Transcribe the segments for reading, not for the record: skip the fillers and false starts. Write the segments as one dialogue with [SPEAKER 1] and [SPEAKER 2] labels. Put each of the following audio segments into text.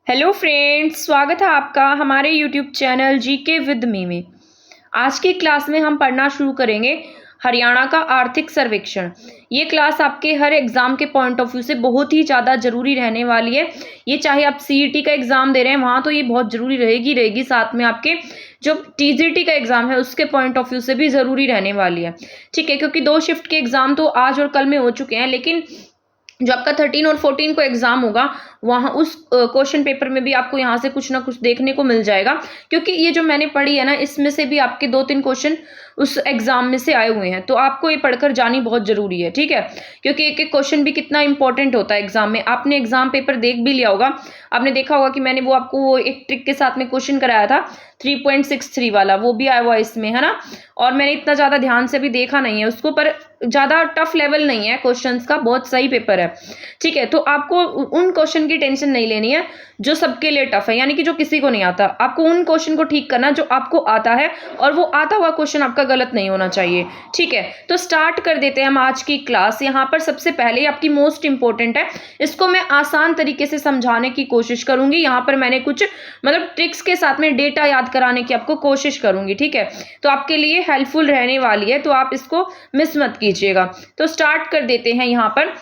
[SPEAKER 1] Hello friends, स्वागत है आपका हमारे YouTube channel GK with me में। आज की क्लास में हम पढ़ना शुरू करेंगे हरियाणा का आर्थिक सर्वेक्षण। ये क्लास आपके हर एग्ज़ाम के पॉइंट ऑफ व्यू से बहुत ही ज़्यादा ज़रूरी रहने वाली है। ये चाहे आप सीईटी का एग्ज़ाम दे रहे हैं वहाँ तो ये बहुत ज़रूरी रहेगी, साथ में आपके जो टीजीटी का एग्ज़ाम है उसके पॉइंट ऑफ व्यू से भी ज़रूरी रहने वाली है। ठीक है, क्योंकि 2 शिफ्ट के एग्ज़ाम तो आज और कल में हो चुके हैं, लेकिन जो आपका 13 और 14 को एग्जाम होगा वहाँ उस क्वेश्चन पेपर में भी आपको यहाँ से कुछ ना कुछ देखने को मिल जाएगा, क्योंकि ये जो मैंने पढ़ी है ना इसमें से भी आपके 2-3 क्वेश्चन उस एग्जाम में से आए हुए हैं, तो आपको ये पढ़कर जानी बहुत जरूरी है। ठीक है, क्योंकि एक एक क्वेश्चन भी कितना इंपॉर्टेंट होता है एग्जाम में। आपने एग्जाम पेपर देख भी लिया होगा, आपने देखा होगा कि मैंने वो आपको वो एक ट्रिक के साथ में क्वेश्चन कराया था 3.63 वाला, वो भी आया हुआ इसमें, है ना। और मैंने इतना ज़्यादा ध्यान से भी देखा नहीं है उसको, पर ज़्यादा टफ लेवल नहीं है क्वेश्चंस का, बहुत सही पेपर है। ठीक है, तो आपको उन क्वेश्चन की टेंशन नहीं लेनी है जो सबके लिए टफ है, यानी कि जो किसी को नहीं आता। आपको उन क्वेश्चन को ठीक करना जो आपको आता है, और वो आता हुआ क्वेश्चन आपका गलत नहीं होना चाहिए। ठीक है, तो स्टार्ट कर देते हैं हम आज की क्लास। यहाँ पर सबसे पहले आपकी मोस्ट इंपॉर्टेंट है, इसको मैं आसान तरीके से समझाने की कोशिश करूंगी। यहाँ पर मैंने कुछ मतलब ट्रिक्स के साथ में डेटा याद कराने की आपको कोशिश करूंगी। ठीक है, तो आपके लिए हेल्पफुल रहने वाली है, तो आप इसको मिस मत कीजिएगा। तो स्टार्ट कर देते हैं। यहाँ पर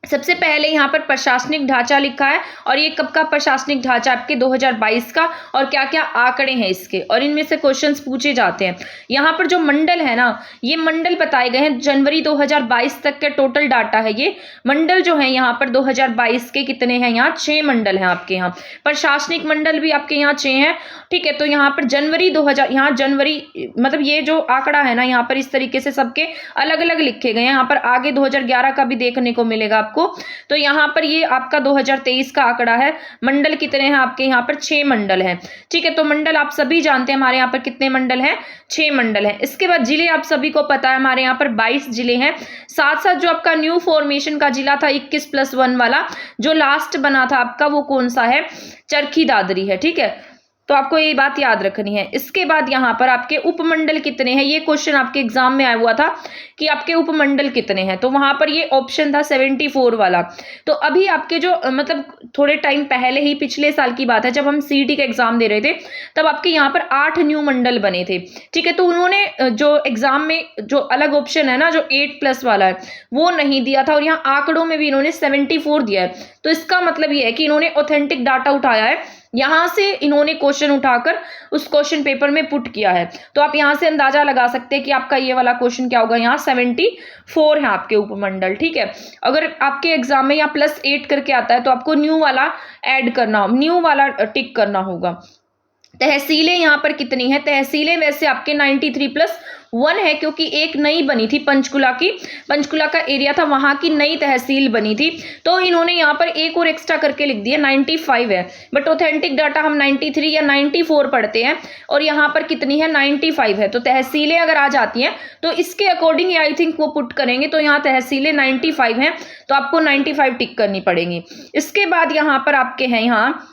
[SPEAKER 1] सबसे पहले यहाँ पर प्रशासनिक ढांचा लिखा है, और ये कब का प्रशासनिक ढांचा? आपके 2022 का, और क्या क्या आंकड़े हैं इसके, और इनमें से क्वेश्चंस पूछे जाते हैं। यहाँ पर जो मंडल है ना, ये मंडल बताए गए हैं जनवरी 2022 तक के टोटल डाटा है। ये मंडल जो है यहाँ पर 2022 के कितने हैं? यहाँ 6 मंडल हैं आपके यहाँ। प्रशासनिक मंडल भी आपके यहाँ 6 हैं। ठीक है, तो यहाँ पर जनवरी 2000, यहाँ जनवरी मतलब ये जो आंकड़ा है ना यहाँ पर इस तरीके से सबके अलग अलग लिखे गए हैं। यहाँ पर आगे 2011 का भी देखने को मिलेगा आपको। तो यहाँ पर ये आपका 2023 का आंकड़ा है। मंडल कितने हैं आपके यहाँ पर? 6 मंडल हैं। ठीक है, तो मंडल आप सभी जानते हैं हमारे यहाँ पर कितने मंडल हैं? 6 मंडल हैं। इसके बाद जिले आप सभी को पता है हमारे यहाँ पर 22 जिले हैं। साथ साथ जो आपका न्यू फॉर्मेशन का जिला था 21+1 वाला, जो लास्ट बना था आपका, वो कौन सा है? चरखी दादरी है। ठीक है, तो आपको ये बात याद रखनी है। इसके बाद यहाँ पर आपके उपमंडल कितने हैं? ये क्वेश्चन आपके एग्जाम में आया हुआ था कि आपके उपमंडल कितने हैं, तो वहां पर ये ऑप्शन था 74 वाला। तो अभी आपके जो मतलब थोड़े टाइम पहले ही, पिछले साल की बात है, जब हम सीईटी का एग्जाम दे रहे थे, तब आपके यहाँ पर 8 न्यू मंडल बने थे। ठीक है, तो उन्होंने जो एग्जाम में जो अलग ऑप्शन है ना, जो 8+ वाला है, वो नहीं दिया था, और यहाँ आंकड़ों में भी इन्होंने 74 दिया है। तो इसका मतलब ये है कि इन्होंने ऑथेंटिक डाटा उठाया है, यहां से इन्होंने क्वेश्चन उठाकर उस क्वेश्चन पेपर में पुट किया है। तो आप यहां से अंदाजा लगा सकते हैं कि आपका ये वाला क्वेश्चन क्या होगा। यहाँ 74 है आपके उपमंडल। ठीक है, अगर आपके एग्जाम में यहाँ +8 करके आता है तो आपको न्यू वाला ऐड करना, न्यू वाला टिक करना होगा। तहसीलें यहाँ पर कितनी है? तहसीलें वैसे आपके 93+1 है, क्योंकि एक नई बनी थी पंचकुला की, पंचकुला का एरिया था, वहां की नई तहसील बनी थी, तो इन्होंने यहाँ पर एक और एक्स्ट्रा करके लिख दिया, 95 है। बट ऑथेंटिक डाटा हम 93 या 94 पढ़ते हैं, और यहाँ पर कितनी है? 95 है। तो तहसीलें अगर आ जाती हैं तो इसके अकॉर्डिंग आई थिंक वो पुट करेंगे, तो यहाँ तहसीलें 95 हैं, तो आपको 95 टिक करनी पड़ेगी। इसके बाद यहाँ पर आपके हैं यहाँ,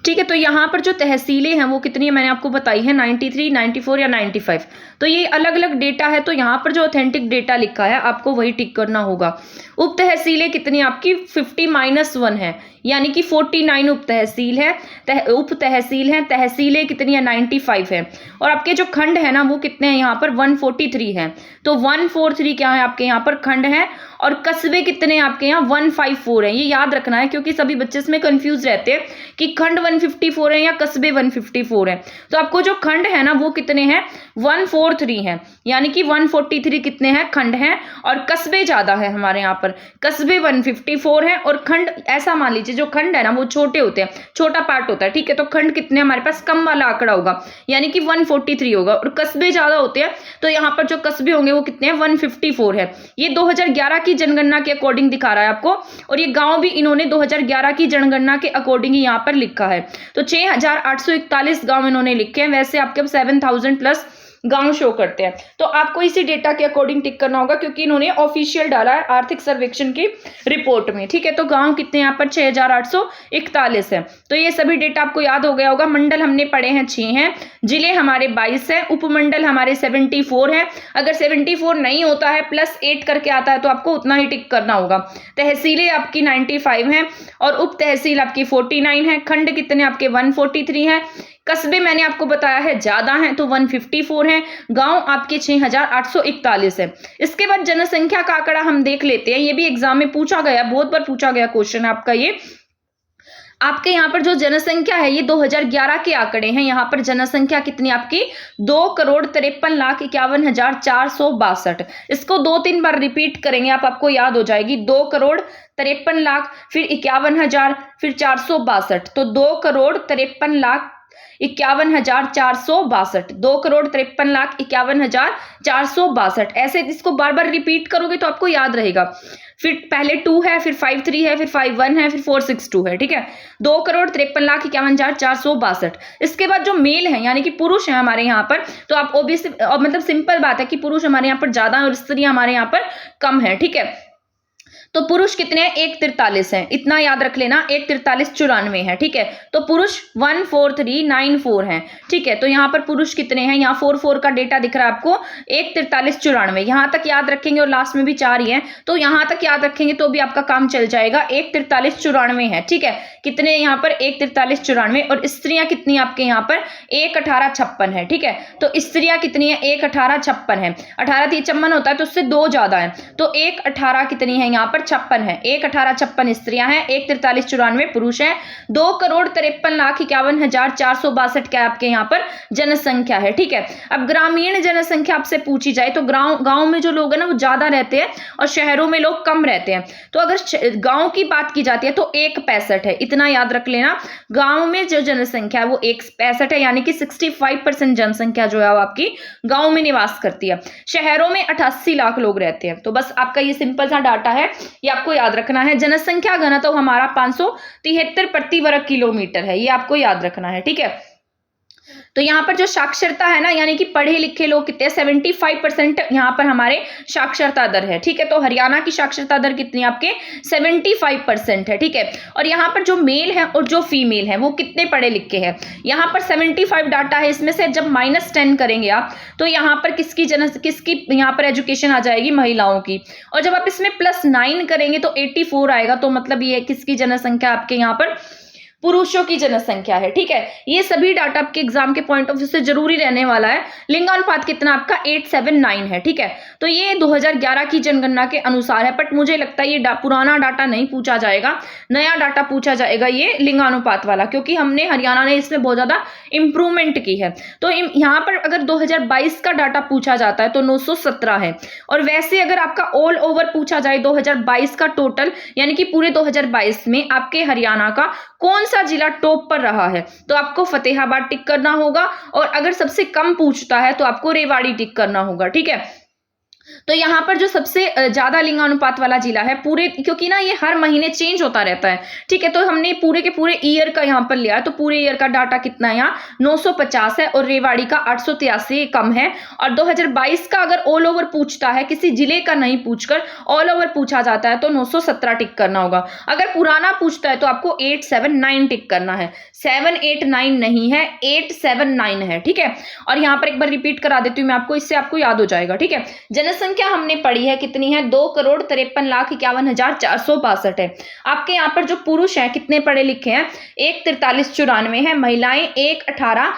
[SPEAKER 1] ठीक है, तो यहाँ पर जो तहसीलें हैं वो कितनी है मैंने आपको बताई है, 93, 94 या 95। तो ये अलग अलग डेटा है, तो यहाँ पर जो ऑथेंटिक डेटा लिखा है आपको वही टिक करना होगा। उप तहसीलें कितनी आपकी? 50-1 है, यानी कि 49 उप तहसील है, उप तहसील है। तहसीलें कितनी है? 95 है। और आपके जो खंड है ना वो कितने हैं? यहाँ पर 143 है। तो 143 क्या है आपके यहाँ पर? खंड है। और कस्बे कितने हैं आपके यहाँ? 154 है। ये याद रखना है, क्योंकि सभी बच्चे इसमें कंफ्यूज रहते हैं कि खंड 154 है या कस्बे 154 है। तो आपको जो खंड है ना वो कितने हैं? 143 है, यानी कि 143 कितने हैं? खंड हैं, और कस्बे ज्यादा है हमारे यहाँ पर। कस्बे 154 है, और खंड ऐसा मान लीजिए जो खंड है ना वो छोटे होते हैं, छोटा पार्ट होता है। ठीक है, तो खंड कितने हमारे पास? कम वाला आंकड़ा होगा, यानी कि 143 होगा, और कस्बे ज्यादा होते हैं, तो यहाँ पर जो कस्बे होंगे वो कितने हैं? 154 है। ये 2011 की जनगणना के अकॉर्डिंग दिखा रहा है आपको, और ये गांव भी इन्होंने 2011 की जनगणना के अकॉर्डिंग यहाँ पर लिखा है। तो 6841 गांव इन्होंने लिखे हैं। वैसे आपके 7000+ गांव शो करते हैं। तो आपको इसी डेटा के अकॉर्डिंग टिक करना होगा, क्योंकि इन्होंने ऑफिशियल डाला है आर्थिक सर्वेक्षण की रिपोर्ट में, ठीक है। तो गांव कितने यहाँ पर 6841 है। तो ये सभी डेटा आपको याद हो गया होगा। मंडल हमने पढ़े हैं 6 हैं, जिले हमारे 22 हैं, उपमंडल हमारे 74 हैं। अगर 74 नहीं होता है +8 करके आता है तो आपको उतना ही टिक करना होगा। तहसीलें आपकी 95 हैं और उप तहसील आपकी 49 है। खंड कितने आपके 143 हैं। कस्बे मैंने आपको बताया है ज्यादा हैं तो 154 हैं। गांव आपके 6841 है। इसके बाद जनसंख्या का आंकड़ा हम देख लेते हैं। ये भी एग्जाम में पूछा गया, बहुत बार पूछा गया क्वेश्चन आपका। ये आपके यहाँ पर जो जनसंख्या है ये 2011 के आंकड़े हैं। यहाँ पर जनसंख्या कितनी आपकी 2,53,51,462। इसको 2-3 बार रिपीट करेंगे आपको याद हो जाएगी। 2,53,51,000, फिर 51,000, फिर 462। तो 2,53,51,462, 2,53,51,462। ऐसे इसको बार बार रिपीट करोगे तो आपको याद रहेगा। फिर पहले 2 है, फिर 53 है, फिर 51 है, फिर 462 है, ठीक है। 2,53,51,462। इसके बाद जो मेल है यानी कि पुरुष है हमारे यहाँ पर, तो आप ओबीसी मतलब सिंपल बात है कि पुरुष हमारे यहाँ पर ज्यादा और स्त्रियां हमारे यहाँ पर कम है, ठीक है। तो पुरुष कितने हैं 143 है, इतना याद रख लेना। 143,94 है, ठीक है। तो पुरुष 14394 है, ठीक है। तो यहाँ पर पुरुष कितने हैं, यहाँ 44 का डेटा दिख रहा है आपको। 14394 यहाँ तक याद रखेंगे और लास्ट में भी 4 ही है, तो यहाँ तक याद रखेंगे तो भी आपका काम चल जाएगा। 14394 है, ठीक है। कितने यहाँ पर 14394 और स्त्रियां कितनी आपके यहाँ पर 11856 है, ठीक है। तो स्त्रियां कितनी है 11856 है। 18 53 होता है तो उससे 2 ज्यादा है, तो 118 कितनी है यहाँ पर 56 है। 11856 स्त्रियां हैं, 14394 पुरुष हैं। 2,53,51,462 क्या आपके यहाँ पर जनसंख्या है, ठीक है। अब ग्रामीण जनसंख्या आपसे पूछी जाए तो गांव में जो लोग हैं ना वो ज्यादा रहते हैं और शहरों में लोग कम रहते हैं। तो अगर गांव की बात की जाती है तो 165 है, इतना याद रख लेना। गांव में जो जनसंख्या है वो 165 है, यानी कि 65% जनसंख्या जो है वो आपकी गांव में निवास करती है। शहरों में 88 लाख लोग रहते हैं। तो बस आपका ये सिंपल सा डाटा है, ये आपको याद रखना है। जनसंख्या घनत्व तो हमारा 573 प्रति वर्ग किलोमीटर है, ये आपको याद रखना है, ठीक है। तो यहाँ पर जो साक्षरता है ना, यानी कि पढ़े लिखे लोग कितने 75% यहाँ पर हमारे साक्षरता दर है, ठीक है। तो हरियाणा की साक्षरता दर कितनी आपके 75% है, ठीक है। और यहाँ पर जो मेल है और जो फीमेल है वो कितने पढ़े लिखे हैं, यहाँ पर 75 डाटा है। इसमें से जब -10 करेंगे आप तो यहाँ पर किसकी यहाँ पर एजुकेशन आ जाएगी, महिलाओं की। और जब आप इसमें +9 करेंगे तो 84 आएगा। तो मतलब ये किसकी जनसंख्या आपके यहाँ पर पुरुषों की जनसंख्या है, ठीक है। ये सभी डाटा आपके एग्जाम के पॉइंट ऑफ व्यू से जरूरी रहने वाला है। लिंगानुपात कितना आपका 879 है, ठीक है। तो ये 2011 की जनगणना के अनुसार है, बट मुझे लगता है ये पुराना डाटा नहीं पूछा जाएगा, नया डाटा पूछा जाएगा ये लिंगानुपात वाला, क्योंकि हमने हरियाणा ने इसमें बहुत ज्यादा इंप्रूवमेंट की है। तो यहाँ पर अगर 2022 का डाटा पूछा जाता है तो 917 है। और वैसे अगर आपका ऑल ओवर पूछा जाए 2022 का टोटल, यानी कि पूरे 2022 में आपके हरियाणा का कौन सा जिला टॉप पर रहा है, तो आपको फतेहाबाद टिक करना होगा। और अगर सबसे कम पूछता है तो आपको रेवाड़ी टिक करना होगा, ठीक है। तो यहाँ पर जो सबसे ज्यादा लिंगानुपात वाला जिला है पूरे, क्योंकि ना ये हर महीने चेंज होता रहता है, ठीक है। तो हमने पूरे के पूरे ईयर का यहाँ पर लिया, तो पूरे ईयर का डाटा कितना है यहाँ 950 है और रेवाड़ी का 883 कम है। और 2022 का अगर ऑल ओवर पूछता है, किसी जिले का नहीं पूछकर ऑल ओवर पूछा जाता है तो 917 टिक करना होगा। अगर पुराना पूछता है तो आपको 879 टिक करना है, 789 नहीं है, 879 है, ठीक है। और यहाँ पर एक बार रिपीट करा देती हूँ मैं आपको, इससे आपको याद हो जाएगा, ठीक है। जनसंख्या हमने पढ़ी है कितनी है 2,53,51,462 है। आपके यहाँ पर जो पुरुष हैं कितने पढ़े लिखे हैं 14394 है। महिलाएं 118,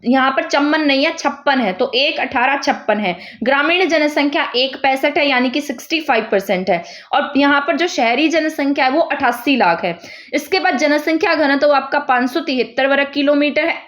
[SPEAKER 1] यहाँ पर 54 नहीं है 56 है, तो 11856 है। ग्रामीण जनसंख्या 165 है, यानी कि 65% है। और यहाँ पर जो शहरी जनसंख्या है वो 88 लाख है। इसके बाद जनसंख्या घनत्व तो आपका 573 वर्ग किलोमीटर है।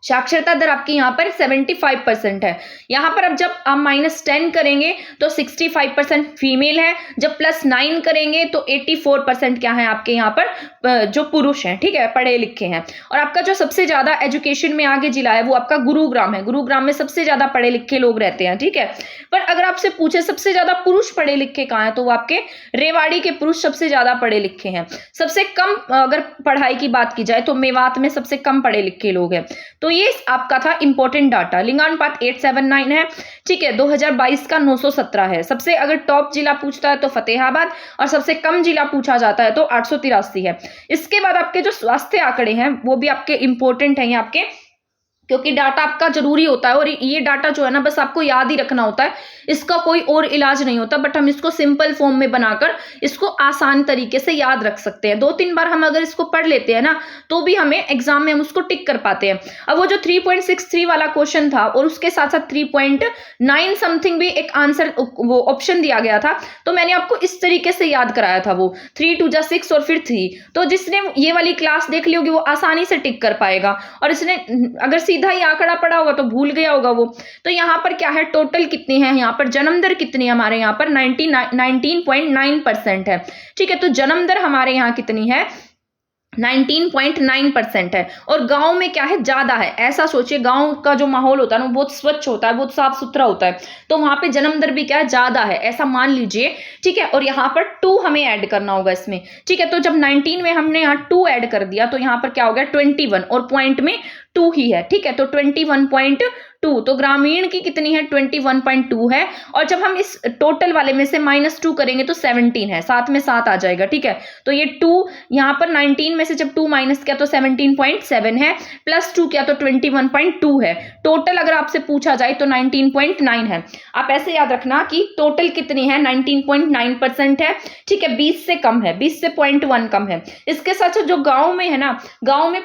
[SPEAKER 1] साक्षरता दर आपकी यहाँ पर 75% है। यहाँ पर अब जब आप -10 करेंगे तो 65% फीमेल है, जब +9 करेंगे तो 84% क्या है आपके यहाँ पर जो पुरुष हैं, ठीक है, पढ़े लिखे हैं। और आपका जो सबसे ज्यादा एजुकेशन में आगे जिला है वो आपका गुरुग्राम है। गुरुग्राम में सबसे ज्यादा पढ़े लिखे लोग रहते हैं, ठीक है। पर अगर आपसे पूछे सबसे ज्यादा पुरुष पढ़े लिखे कहाँ है, तो वो आपके रेवाड़ी के पुरुष सबसे ज्यादा पढ़े लिखे हैं। सबसे कम अगर पढ़ाई की बात की जाए तो मेवात में सबसे कम पढ़े लिखे लोग हैं। तो ये आपका था इंपॉर्टेंट डाटा। लिंगानुपात 879 है, ठीक है। 2022 का 917 है। सबसे अगर टॉप जिला पूछता है तो फतेहाबाद, और सबसे कम जिला पूछा जाता है तो 883 है। इसके बाद आपके जो स्वास्थ्य आंकड़े हैं वो भी आपके इंपॉर्टेंट हैं आपके, क्योंकि डाटा आपका जरूरी होता है, और ये डाटा जो है ना बस आपको याद ही रखना होता है, इसका कोई और इलाज नहीं होता, बट हम इसको सिंपल फॉर्म में बनाकर इसको आसान तरीके से याद रख सकते हैं। 2-3 बार हम अगर इसको पढ़ लेते हैं ना तो भी हमें एग्जाम में हम उसको टिक कर पाते हैं। अब वो जो 3.63 वाला क्वेश्चन था और उसके साथ साथ 3.9 समथिंग भी एक आंसर वो ऑप्शन दिया गया था, तो मैंने आपको इस तरीके से याद कराया था, वो 3 2 जा 6 और फिर 3। तो जिसने ये वाली क्लास देख ली होगी वो आसानी से टिक कर पाएगा, और इसने अगर सीधा ही आंकड़ा पड़ा होगा तो भूल गया होगा वो। तो यहाँ पर क्या है, टोटल कितनी है, यहाँ पर जन्म दर कितनी है, हमारे यहाँ पर 19.9% है, ठीक है। तो जन्म दर हमारे यहाँ कितनी है, 19.9% है। और गांव में क्या है, ज्यादा है। ऐसा सोचिए, गांव का जो माहौल होता है ना बहुत स्वच्छ होता है, बहुत साफ सुथरा होता है, तो वहां पे जन्म दर भी क्या है, ज्यादा है, ऐसा मान लीजिए, ठीक है। और यहाँ पर 2 हमें ऐड करना होगा इसमें, ठीक है। तो जब 19 में हमने यहाँ 2 ऐड कर दिया तो यहाँ पर क्या हो गया 21, और पॉइंट में 2 ही है, ठीक है। तो 21.2, तो ग्रामीण की कितनी है 21.2 है। और जब हम इस टोटल वाले में से -2 करेंगे तो 17 है, साथ में 7 आ जाएगा, ठीक है। तो ये 2 यहाँ पर 19 में से जब 2 माइनस किया तो 17.7 है, प्लस 2 किया तो 21.2 है। टोटल अगर आपसे पूछा जाए तो 19.9 है। आप ऐसे याद रखना कि टोटल कितनी है 19.9% है, ठीक है। 20 से कम है, 20 से 0.1 कम है। इसके साथ जो गांव में है ना, गांव में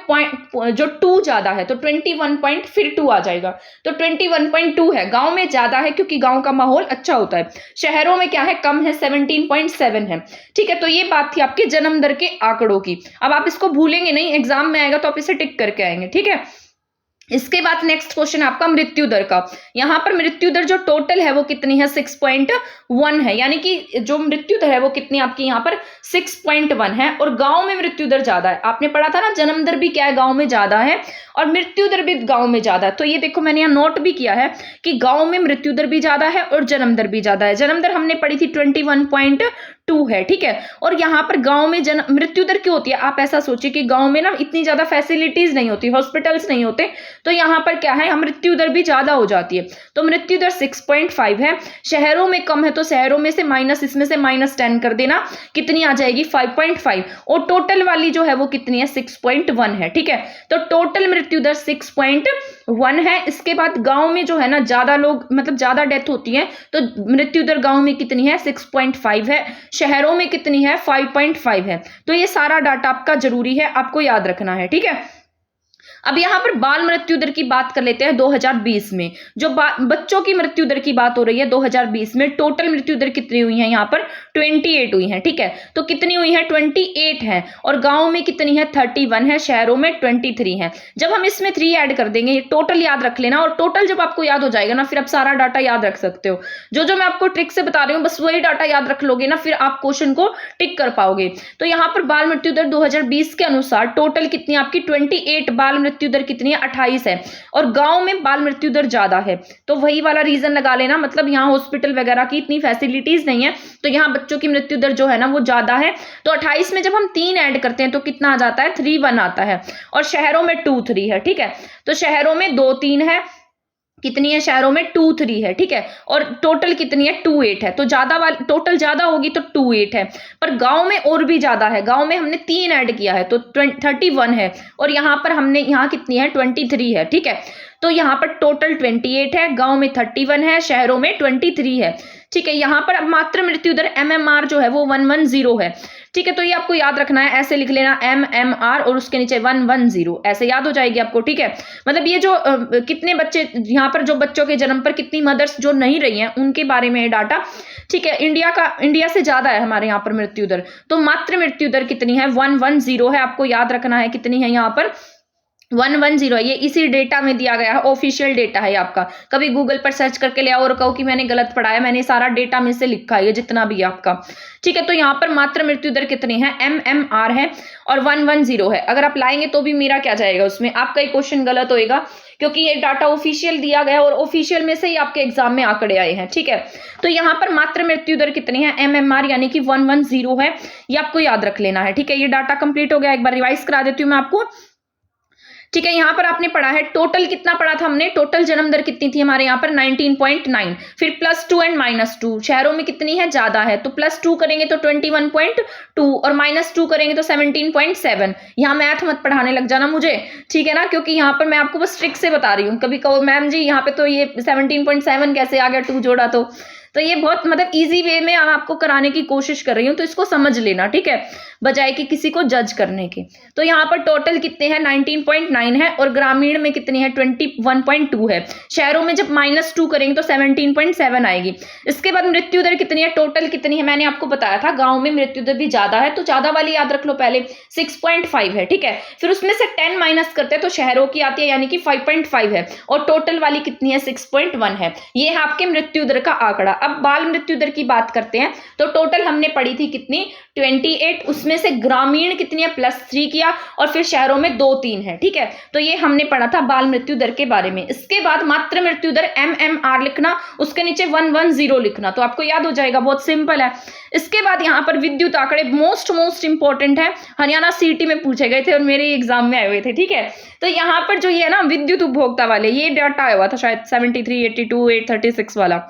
[SPEAKER 1] जो 2 ज्यादा है तो 21 फिर 2 आ जाएगा, तो 21.2 है। गांव में ज्यादा है क्योंकि गांव का माहौल अच्छा होता है। शहरों में क्या है, कम है, 17.7 है, ठीक है। तो ये बात थी आपके जन्म दर के आंकड़ों की। अब आप इसको भूलेंगे नहीं, एग्जाम में आएगा तो आप इसे टिक करके आएंगे, ठीक है। इसके बाद नेक्स्ट क्वेश्चन आपका मृत्यु दर का। यहाँ पर मृत्यु दर जो टोटल है वो कितनी है, 6.1 है, यानी कि जो मृत्यु दर है वो कितनी आपकी यहाँ पर 6.1 है। और गांव में मृत्यु दर ज्यादा है। आपने पढ़ा था ना, जन्म दर भी क्या है, गांव में ज्यादा है, और मृत्यु दर भी गांव में ज्यादा है। तो ये देखो मैंने यहाँ नोट भी किया है कि गांव में मृत्यु दर भी ज्यादा है और जन्म दर भी ज्यादा है। जन्म दर हमने पढ़ी थी 21.2 है, ठीक है। और यहाँ पर गांव में मृत्यु दर क्यों होती है, आप ऐसा सोचिए कि गांव में ना इतनी ज्यादा फैसिलिटीज नहीं होती, हॉस्पिटल्स नहीं होते, तो यहाँ पर क्या है, मृत्यु दर भी ज्यादा हो जाती है। तो मृत्यु दर 6.5 है। शहरों में कम है तो शहरों में से माइनस, इसमें से -10 कर देना, कितनी आ जाएगी 5.5। और टोटल वाली जो है वो कितनी है 6.1 है, ठीक है। तो टोटल मृत्यु दर 6.1 है। इसके बाद गांव में जो है ना ज्यादा लोग, मतलब ज्यादा डेथ होती है, तो मृत्यु दर गांव में कितनी है 6.5 है, शहरों में कितनी है 5.5 है। तो ये सारा डाटा आपका जरूरी है, आपको याद रखना है, ठीक है। अब यहाँ पर बाल मृत्यु दर की बात कर लेते हैं 2020 में। जो बच्चों की मृत्यु दर की बात हो रही है 2020 में, टोटल मृत्यु दर कितनी हुई है, यहाँ पर 28 हुई है, ठीक है। तो कितनी हुई है 28 है, और गांव में कितनी है 31 है, शहरों में 23 है। जब हम इसमें 3 ऐड कर देंगे, टोटल याद रख लेना, और टोटल जब आपको याद हो जाएगा ना फिर आप सारा डाटा याद रख सकते हो। जो मैं आपको ट्रिक से बता रही हूँ बस वही डाटा याद रख लोगे ना, फिर आप क्वेश्चन को टिक कर पाओगे। तो यहाँ पर बाल मृत्यु दर 2020 के अनुसार टोटल कितनी आपकी 28, बाल मृत्यु दर कितनी है 28 है, और गांव में बाल मृत्यु दर ज्यादा है। तो वही वाला रीजन लगा लेना, मतलब यहाँ हॉस्पिटल वगैरह की इतनी फैसिलिटीज नहीं है, तो यहाँ बच्चों की मृत्यु दर जो है ना वो ज्यादा है। तो 28 में जब हम 3 ऐड करते हैं तो कितना आ जाता है 3.1 आता है, और शहरों में 2.3 है, ठीक है। तो शहरों में 2.3 है, कितनी है शहरों में 2.3 है, ठीक है। और टोटल कितनी है 2.8 है। तो ज्यादा वाली टोटल ज्यादा होगी तो 2.8 है, पर गांव में और भी ज्यादा है। गांव में हमने 3 ऐड किया है तो 31 है, और यहाँ पर हमने यहाँ कितनी है 23 है, ठीक है। तो यहाँ पर टोटल 28 है, गांव में 31 है, शहरों में 23 है, ठीक है। यहाँ पर अब मात्र मृत्यु दर MMR जो है वो 110 है, ठीक है। तो ये आपको याद रखना है, ऐसे लिख लेना MMR और उसके नीचे 110, ऐसे याद हो जाएगी आपको, ठीक है। मतलब ये जो कितने बच्चे यहाँ पर, जो बच्चों के जन्म पर कितनी मदर्स जो नहीं रही हैं उनके बारे में डाटा, ठीक है। इंडिया से ज्यादा है हमारे यहाँ पर मृत्यु दर, तो मात्र मृत्यु दर कितनी है 110 है। आपको याद रखना है कितनी है यहाँ पर 110 है। ये इसी डेटा में दिया गया है, ऑफिशियल डेटा है आपका। कभी गूगल पर सर्च करके ले आओ और कहो कि मैंने गलत पढ़ा है, मैंने सारा डेटा में से लिखा है ये जितना भी है आपका, ठीक है। तो यहाँ पर मात्र मृत्यु दर कितनी है MMR है और 110 है। अगर आप लाएंगे तो भी मेरा क्या जाएगा उसमें, आपका एक क्वेश्चन गलत होएगा, क्योंकि ये डाटा ऑफिशियल दिया गया है और ऑफिशियल में से ही आपके एग्जाम में आंकड़े आए हैं, ठीक है। तो यहाँ पर मात्र मृत्यु दर कितनी है MMR यानी कि 110 है, ये आपको याद रख लेना है, ठीक है। ये डाटा कंप्लीट हो गया, एक बार रिवाइज करा देती हूँ मैं आपको। ठीक है, यहाँ पर आपने पढ़ा है टोटल कितना पढ़ा था हमने, टोटल जन्म दर कितनी थी हमारे यहाँ पर 19.9, फिर +2 एंड -2, शहरों में कितनी है, ज्यादा है, तो +2 करेंगे तो 21.2 और -2 करेंगे तो 17.7। यहाँ मैथ मत पढ़ाने लग जाना मुझे, ठीक है ना, क्योंकि यहाँ पर मैं आपको बस ट्रिक से बता रही हूँ। कभी कहो मैम जी यहाँ पे तो ये 17.7 कैसे आ गया, 2 जोड़ा तो ये बहुत मतलब इजी वे में आपको कराने की कोशिश कर रही हूँ, तो इसको समझ लेना, ठीक है, बजाय कि किसी को जज करने के। तो यहाँ पर टोटल कितने हैं, 19.9 है, और ग्रामीण में कितनी है, 21.2 है। शहरों में जब -2 करेंगे तो 17.7 आएगी। इसके बाद मृत्यु दर कितनी है, टोटल कितनी है, मैंने आपको बताया था गाँव में मृत्यु दर भी ज्यादा है, तो ज्यादा वाली याद रख लो पहले, 6.5 है, ठीक है। फिर उसमें से 10 माइनस करते हैं तो शहरों की आती है, यानी कि 5.5 है, और टोटल वाली कितनी है, 6.1 है। ये है आपके मृत्यु दर का आंकड़ा। अब बाल मृत्यु दर की बात करते हैं, तो टोटल हमने पढ़ी थी कितनी, 28, उसमें से ग्रामीण कितनी है, +3 किया, और फिर शहरों में 2-3 है, ठीक है। तो ये हमने पढ़ा था बाल मृत्यु दर के बारे में। इसके बाद मात्र मृत्यु दर MMR लिखना, उसके नीचे 110 लिखना, तो आपको याद हो जाएगा, बहुत सिंपल है। इसके बाद यहाँ पर विद्युत आंकड़े मोस्ट इंपॉर्टेंट है, हरियाणा CT में पूछे गए थे और मेरे एग्जाम में आए हुए थे, ठीक है। तो यहाँ पर जो ये ना विद्युत उपभोक्ता वाले, ये डाटा आया हुआ था शायद 73, 82, 836 वाला।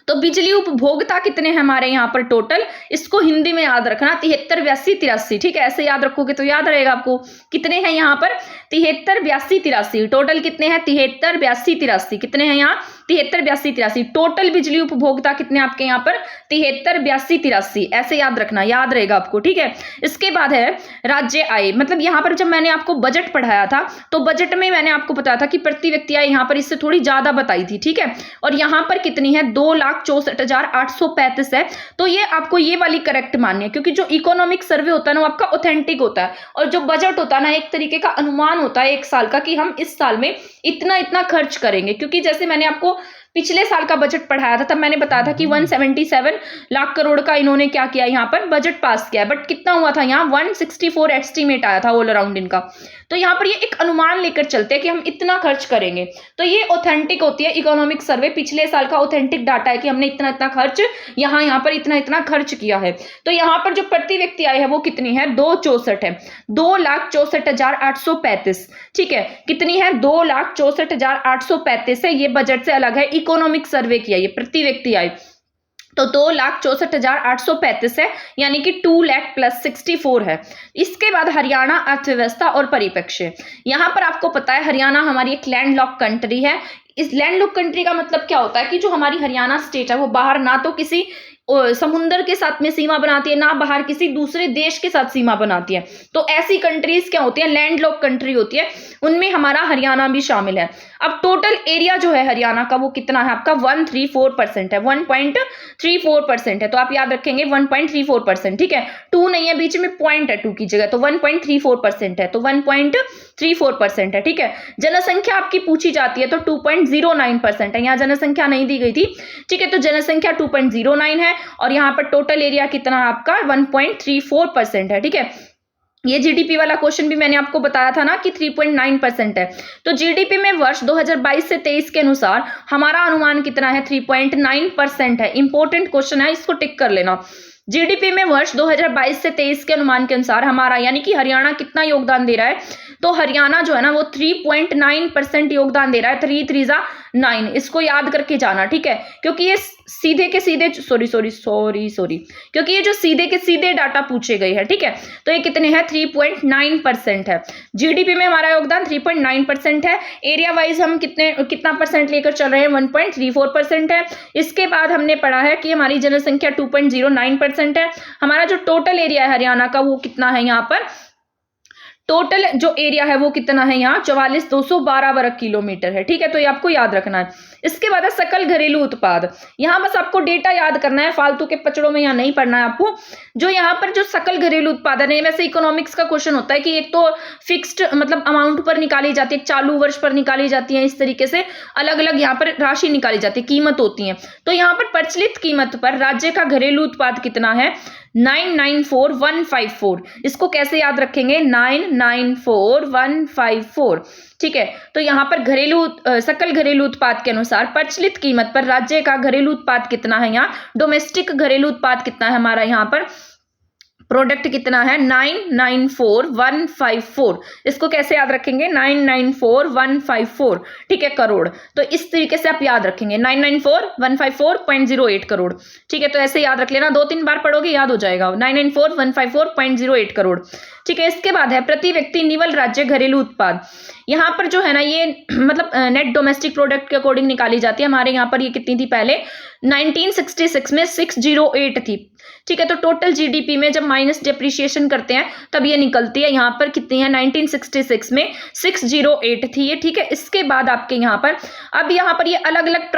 [SPEAKER 1] तो बिजली उपभोक्ता कितने हैं हमारे यहाँ पर टोटल, इसको हिंदी में याद रखना, 73, 82, 83, ठीक है, ऐसे याद रखोगे तो याद रहेगा आपको। कितने हैं यहाँ पर, 73, 82, 83, टोटल कितने हैं, 73, 82, 83, कितने हैं यहाँ, 73, 82, 83, टोटल बिजली उपभोक्ता कितने आपके यहाँ पर, 73, 82, 83, ऐसे याद रखना, याद रहेगा आपको, ठीक है। इसके बाद है राज्य आय, मतलब यहाँ पर जब मैंने आपको बजट पढ़ाया था तो बजट में मैंने आपको बताया था कि प्रति व्यक्ति आय यहाँ पर इससे थोड़ी ज्यादा बताई थी, ठीक है। और यहाँ पर कितनी है, 2,64,835 है। तो ये आपको ये वाली करेक्ट माननी है, क्योंकि जो इकोनॉमिक सर्वे होता है ना वो आपका ऑथेंटिक होता है, और जो बजट होता है ना एक तरीके का अनुमान होता है 1 साल का, कि हम इस साल में इतना खर्च करेंगे। क्योंकि जैसे मैंने आपको पिछले साल का बजट पढ़ाया था, तब मैंने बताया था कि 177 लाख करोड़ का इन्होंने क्या किया, यहाँ पर बजट पास किया, बट कितना हुआ था यहाँ, 164 एस्टीमेट आया था ऑल अराउंड इनका। तो यहाँ पर ये एक अनुमान लेकर चलते हैं कि हम इतना खर्च करेंगे, तो ये ऑथेंटिक होती है इकोनॉमिक सर्वे, पिछले साल का ऑथेंटिक डाटा है कि हमने इतना खर्च यहाँ पर इतना खर्च किया है। तो यहाँ पर जो प्रति व्यक्ति आय है वो कितनी है, 264 है, 2,64,835, ठीक है। कितनी है, 2,64,835 है, ये बजट से अलग है, इकोनॉमिक सर्वे किया ये प्रति व्यक्ति आय, तो 2,64,835 है, यानी कि 2 लाख +64 है। इसके बाद हरियाणा अर्थव्यवस्था और परिप्रेक्ष्य, यहाँ पर आपको पता है हरियाणा हमारी एक लैंडलॉक कंट्री है। इस लैंडलॉक कंट्री का मतलब क्या होता है कि जो हमारी हरियाणा स्टेट है वो बाहर ना तो किसी समुद्र के साथ में सीमा बनाती है, ना बाहर किसी दूसरे देश के साथ सीमा बनाती है। तो ऐसी कंट्रीज क्या होती है, लैंडलॉक कंट्री होती है, उनमें हमारा हरियाणा भी शामिल है। अब टोटल एरिया जो है हरियाणा का वो कितना है आपका, 134% है, 1.34% है, तो आप याद रखेंगे 1.34%, ठीक है। 2 नहीं है, बीच में पॉइंट है 2 की जगह, तो 1.34% है, तो 1.34% है, ठीक है। जनसंख्या आपकी पूछी जाती है तो 2.09% है, यहाँ जनसंख्या नहीं दी गई थी, ठीक है, तो जनसंख्या 2.09 है, और यहाँ पर टोटल एरिया कितना है आपका, 1.34% है, ठीक है। ये जीडीपी वाला क्वेश्चन भी मैंने आपको बताया था ना कि 3.9% है। तो जीडीपी में वर्ष 2022 से 23 के अनुसार हमारा अनुमान कितना है, 3.9% है। इंपॉर्टेंट क्वेश्चन है, इसको टिक कर लेना। जीडीपी में वर्ष 2022 से 23 के अनुमान के अनुसार हमारा यानी कि हरियाणा कितना योगदान दे रहा है, तो हरियाणा जो है ना वो 3.9% योगदान दे रहा है, 3 3 9, इसको याद करके जाना, ठीक है, क्योंकि ये सीधे के सीधे सॉरी क्योंकि ये जो सीधे के सीधे डाटा पूछे गए हैं, ठीक है। तो ये कितने हैं, 3.9% है। जीडीपी में हमारा योगदान 3.9% है। एरिया वाइज हम कितना परसेंट लेकर चल रहे हैं, 1.34% है। इसके बाद हमने पढ़ा है कि हमारी जनसंख्या 2.09% है। हमारा जो टोटल एरिया है हरियाणा का वो कितना है, यहाँ पर टोटल जो एरिया है वो कितना है, यहाँ 44,212 वर्ग किलोमीटर है, ठीक है। तो ये आपको याद रखना है। इसके बाद है सकल घरेलू उत्पाद, यहाँ बस आपको डेटा याद करना है, फालतू के पचड़ों में यहाँ नहीं पढ़ना है आपको। जो यहाँ पर जो सकल घरेलू उत्पादन है, वैसे इकोनॉमिक्स का क्वेश्चन होता है कि एक तो फिक्स्ड मतलब अमाउंट पर निकाली जाती है, चालू वर्ष पर निकाली जाती है, इस तरीके से अलग अलग यहाँ पर राशि निकाली जाती है, कीमत होती है। तो यहाँ पर प्रचलित कीमत पर राज्य का घरेलू उत्पाद कितना है, 994,154। इसको कैसे याद रखेंगे, 994,154, ठीक है। तो यहाँ पर सकल घरेलू उत्पाद के अनुसार प्रचलित कीमत पर राज्य का घरेलू उत्पाद कितना है, यहाँ डोमेस्टिक घरेलू उत्पाद कितना है हमारा, यहाँ पर प्रोडक्ट कितना है 994154। इसको कैसे याद रखेंगे 994154, ठीक है, करोड़। तो इस तरीके से आप याद रखेंगे 994154.08 करोड़, ठीक है। तो ऐसे याद रख लेना, 2-3 बार पढ़ोगे याद हो जाएगा 994154.08 करोड़, ठीक है। इसके बाद है प्रति व्यक्ति निवल राज्य घरेलू उत्पाद। यहाँ पर जो है ना ये मतलब नेट डोमेस्टिक प्रोडक्ट के अकॉर्डिंग निकाली जाती है। हमारे यहाँ पर ये कितनी थी पहले 1966 में 608 थी, ठीक है। तो टोटल जीडीपी में जब माइनस डेप्रिसिएशन करते हैं तब ये निकलती है, यहाँ पर कितनी है 1966 में 608 थी ये, ठीक है। इसके बाद आपके यहाँ पर अब यहाँ पर ये अलग अलग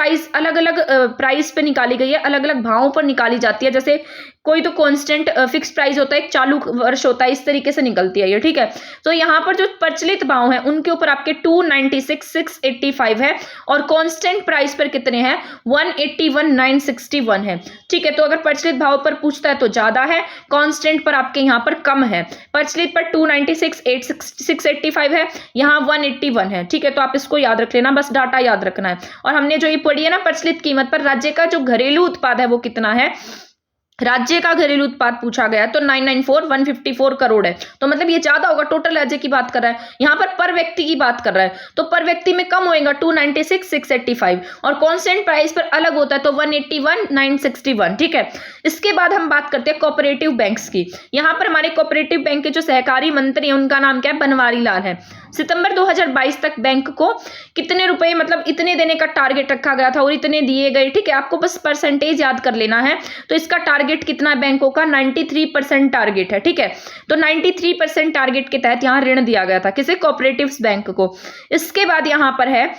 [SPEAKER 1] प्राइस पे निकाली गई है, अलग अलग भावों पर निकाली जाती है। जैसे कोई तो कांस्टेंट फिक्स प्राइस होता है, एक चालू वर्ष होता है, इस तरीके से निकलती है ये, ठीक है। तो यहाँ पर जो प्रचलित भाव है उनके ऊपर आपके 296,685 है और कांस्टेंट प्राइस पर कितने हैं 181,961 है, ठीक है। तो अगर प्रचलित भाव पर पूछता है तो ज्यादा है, कांस्टेंट पर आपके यहाँ पर कम है। प्रचलित पर 296,685 है, यहाँ 181 है, ठीक है। तो आप इसको याद रख लेना, बस डाटा याद रखना है। और हमने जो ये पढ़ी है ना प्रचलित कीमत पर राज्य का जो घरेलू उत्पाद है वो कितना है, राज्य का घरेलू उत्पाद पूछा गया है तो 994,154 करोड़ है। तो मतलब ये ज्यादा होगा, टोटल राज्य की बात कर रहा है, यहाँ पर व्यक्ति की बात कर रहा है तो पर व्यक्ति में कम होएगा 296,685 और कांस्टेंट प्राइस पर अलग होता है तो 181,961, ठीक है। इसके बाद हम बात करते हैं कोऑपरेटिव बैंक्स की। यहाँ पर हमारे कोऑपरेटिव बैंक के जो सहकारी मंत्री हैं उनका नाम क्या है, बनवारी लाल है। सितंबर 2022 तक बैंक को कितने रुपए मतलब इतने देने का टारगेट रखा गया था और इतने दिए गए, ठीक है। आपको बस परसेंटेज याद कर लेना है। तो इसका टारगेट कितना है बैंकों का 93% टारगेट है, ठीक है। तो 93% टारगेट के तहत यहाँ ऋण दिया गया था किसे, कोऑपरेटिव बैंक को। इसके बाद यहाँ पर है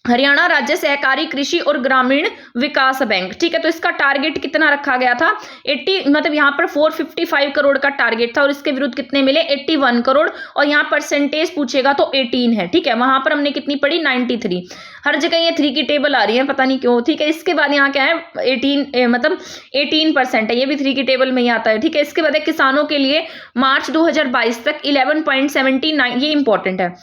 [SPEAKER 1] हरियाणा राज्य सहकारी कृषि और ग्रामीण विकास बैंक, ठीक है। तो इसका टारगेट कितना रखा गया था 80 मतलब यहाँ पर 455 करोड़ का टारगेट था और इसके विरुद्ध कितने मिले 81 करोड़ और यहाँ परसेंटेज पूछेगा तो 18 है, ठीक है। वहां पर हमने कितनी पढ़ी 93, हर जगह ये 3 की टेबल आ रही है पता नहीं क्यों, ठीक है। इसके बाद यहाँ क्या है 18% है, ये भी 3 की टेबल में ही आता है, ठीक है। इसके बाद किसानों के लिए मार्च 2022 तक 11.79, ये इंपॉर्टेंट है,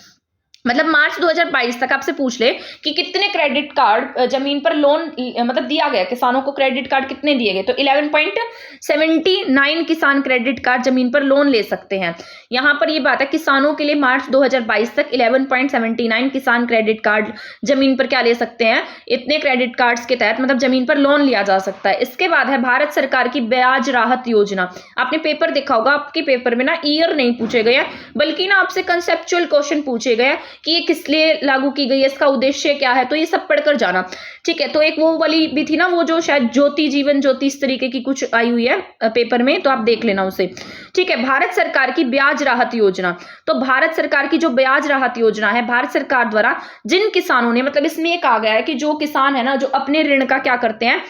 [SPEAKER 1] मतलब मार्च 2022 तक आपसे पूछ ले कि कितने क्रेडिट कार्ड जमीन पर लोन मतलब दिया गया, किसानों को क्रेडिट कार्ड कितने दिए गए, तो 11.79 किसान क्रेडिट कार्ड जमीन पर लोन ले सकते हैं। यहाँ पर ये बात है किसानों के लिए मार्च 2022 तक 11.79 किसान क्रेडिट कार्ड जमीन पर क्या ले सकते हैं, इतने क्रेडिट कार्ड्स के तहत मतलब जमीन पर लोन लिया जा सकता है। इसके बाद है भारत सरकार की ब्याज राहत योजना। आपने पेपर देखा होगा, आपके पेपर में ना ईयर नहीं पूछे गए बल्कि ना आपसे कंसेप्चुअल क्वेश्चन पूछे गए कि ये किस लिए लागू की गई है, इसका उद्देश्य क्या है, तो ये सब पढ़कर जाना, ठीक है। तो एक वो वाली भी थी ना, वो जो शायद ज्योति जीवन ज्योति इस तरीके की कुछ आई हुई है पेपर में, तो आप देख लेना उसे, ठीक है। भारत सरकार की ब्याज राहत योजना, तो भारत सरकार की जो ब्याज राहत योजना है भारत सरकार द्वारा जिन किसानों ने मतलब इसमें ये कहा गया है कि जो किसान है ना जो अपने ऋण का क्या करते हैं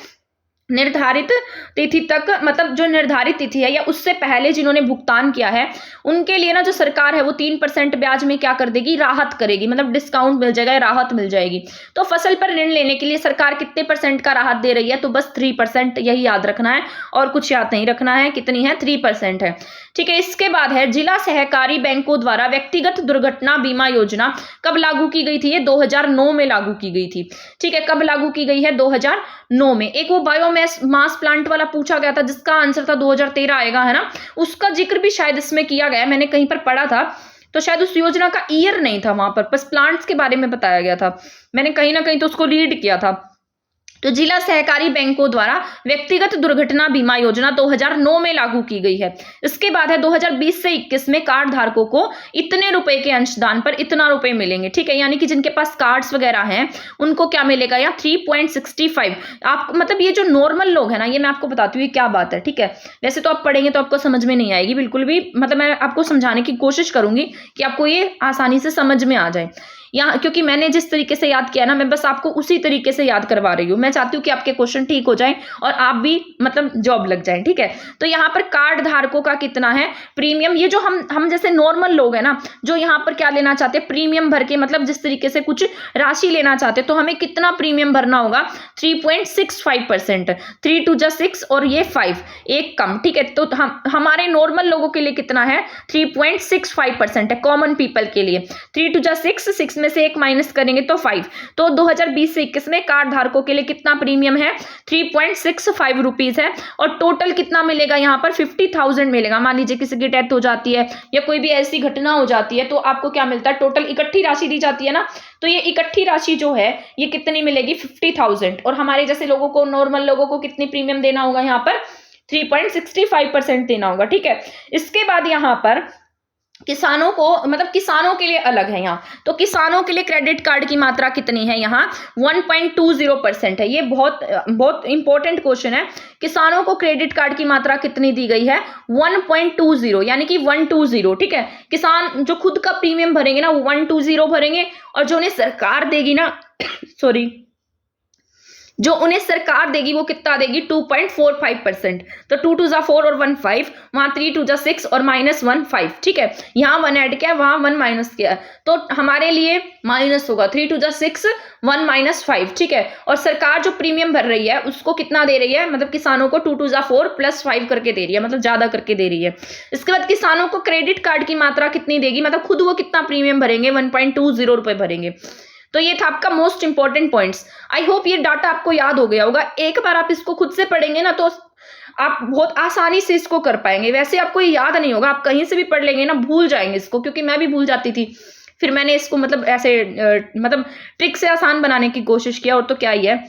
[SPEAKER 1] निर्धारित तिथि तक मतलब जो निर्धारित तिथि है या उससे पहले जिन्होंने भुगतान किया है उनके लिए ना जो सरकार है वो 3% ब्याज में क्या कर देगी, राहत करेगी, मतलब डिस्काउंट मिल जाएगा, राहत मिल जाएगी। तो फसल पर ऋण लेने के लिए सरकार कितने % का राहत दे रही है, तो बस 3%, यही याद रखना है और कुछ याद नहीं रखना है, कितनी है 3% है, ठीक है। इसके बाद है जिला सहकारी बैंकों द्वारा व्यक्तिगत दुर्घटना बीमा योजना कब लागू की गई थी, ये 2009 में लागू की गई थी, ठीक है। कब लागू की गई है 2009 में। एक वो बायोमास मास प्लांट वाला पूछा गया था जिसका आंसर था 2013 आएगा, है ना, उसका जिक्र भी शायद इसमें किया गया है, मैंने कहीं पर पढ़ा था, तो शायद उस योजना का ईयर नहीं था वहां पर, बस प्लांट्स के बारे में बताया गया था, मैंने कहीं ना कहीं तो उसको रीड किया था। तो जिला सहकारी बैंकों द्वारा व्यक्तिगत दुर्घटना बीमा योजना 2009 में लागू की गई है। इसके बाद है 2020 से 21 में कार्ड धारकों को इतने रुपए के अंशदान पर इतना रुपए मिलेंगे, ठीक है। यानी कि जिनके पास कार्ड्स वगैरह हैं उनको क्या मिलेगा, या 3.65। आप मतलब ये जो नॉर्मल लोग हैं ना, ये मैं आपको बताती हूँ क्या बात है, ठीक है। वैसे तो आप पढ़ेंगे तो आपको समझ में नहीं आएगी बिल्कुल भी, मतलब मैं आपको समझाने की कोशिश करूंगी कि आपको ये आसानी से समझ में आ जाए। यहाँ क्योंकि मैंने जिस तरीके से याद किया ना, मैं बस आपको उसी तरीके से याद करवा रही हूँ। मैं चाहती हूँ कि आपके क्वेश्चन ठीक हो जाएं और आप भी मतलब जॉब लग जाएं, ठीक है। तो यहाँ पर कार्ड धारकों का कितना है प्रीमियम, ये जो हम जैसे नॉर्मल लोग हैं ना, जो यहाँ पर क्या लेना चाहते हैं प्रीमियम भर के, मतलब जिस तरीके से कुछ राशि लेना चाहते हैं, तो हमें कितना प्रीमियम भरना होगा 3.65%, 3 2 जा 6 और ये 5 एक कम, ठीक है। तो हमारे नॉर्मल लोगों के लिए कितना है 3.65% है, कॉमन पीपल के लिए 3 2 जा 6, 6 इसमें से 1 माइनस करेंगे तो 5। तो 2020 से 21 में कार्ड धारकों के लिए कितना प्रीमियम है, 3.65 रुपीज है। और टोटल कितना मिलेगा यहाँ पर, 50,000 मिलेगा। मान लीजिए किसी की डेथ हो जाती है या कोई भी ऐसी घटना हो जाती है तो आपको क्या मिलता है, टोटल इकट्ठी राशि दी जाती है ना, तो ये इकट्ठी राशि जो है ये कितनी मिलेगी, 50,000। और हमारे जैसे लोगों को, नॉर्मल लोगों को कितनी प्रीमियम देना होगा यहाँ पर, 3.65% देना होगा, ठीक है। इसके बाद यहाँ पर किसानों को, मतलब किसानों के लिए अलग है यहाँ, तो किसानों के लिए क्रेडिट कार्ड की मात्रा कितनी है, यहाँ 1.20% है। ये बहुत बहुत इंपॉर्टेंट क्वेश्चन है। किसानों को क्रेडिट कार्ड की मात्रा कितनी दी गई है, 1.20, यानी कि 120, ठीक है। किसान जो खुद का प्रीमियम भरेंगे ना वो 120 भरेंगे, और जो उन्हें सरकार देगी ना सॉरी जो उन्हें सरकार देगी वो कितना देगी, 2.45%। तो 2 2 4 और 1 5, वहां 3 2 6 और -1 5, ठीक है। यहाँ 1 ऐड किया, वहां 1 माइनस किया, तो हमारे लिए माइनस होगा, 3 2 6 1 -5, ठीक है। और सरकार जो प्रीमियम भर रही है उसको कितना दे रही है, मतलब किसानों को 2 2 4 + 5 करके दे रही है, मतलब ज्यादा करके दे रही है। इसके बाद किसानों को क्रेडिट कार्ड की मात्रा कितनी देगी, मतलब खुद वो कितना प्रीमियम भरेंगे, 1.20 रुपए भरेंगे। तो ये था आपका most important points. I hope ये डाटा आपको याद हो गया होगा। एक बार आप इसको खुद से पढ़ेंगे ना तो आप बहुत आसानी से इसको कर पाएंगे। वैसे आपको ये याद नहीं होगा, आप कहीं से भी पढ़ लेंगे ना भूल जाएंगे इसको, क्योंकि मैं भी भूल जाती थी। फिर मैंने इसको मतलब ऐसे मतलब ट्रिक से आसान बनाने की कोशिश किया, और तो क्या ही है।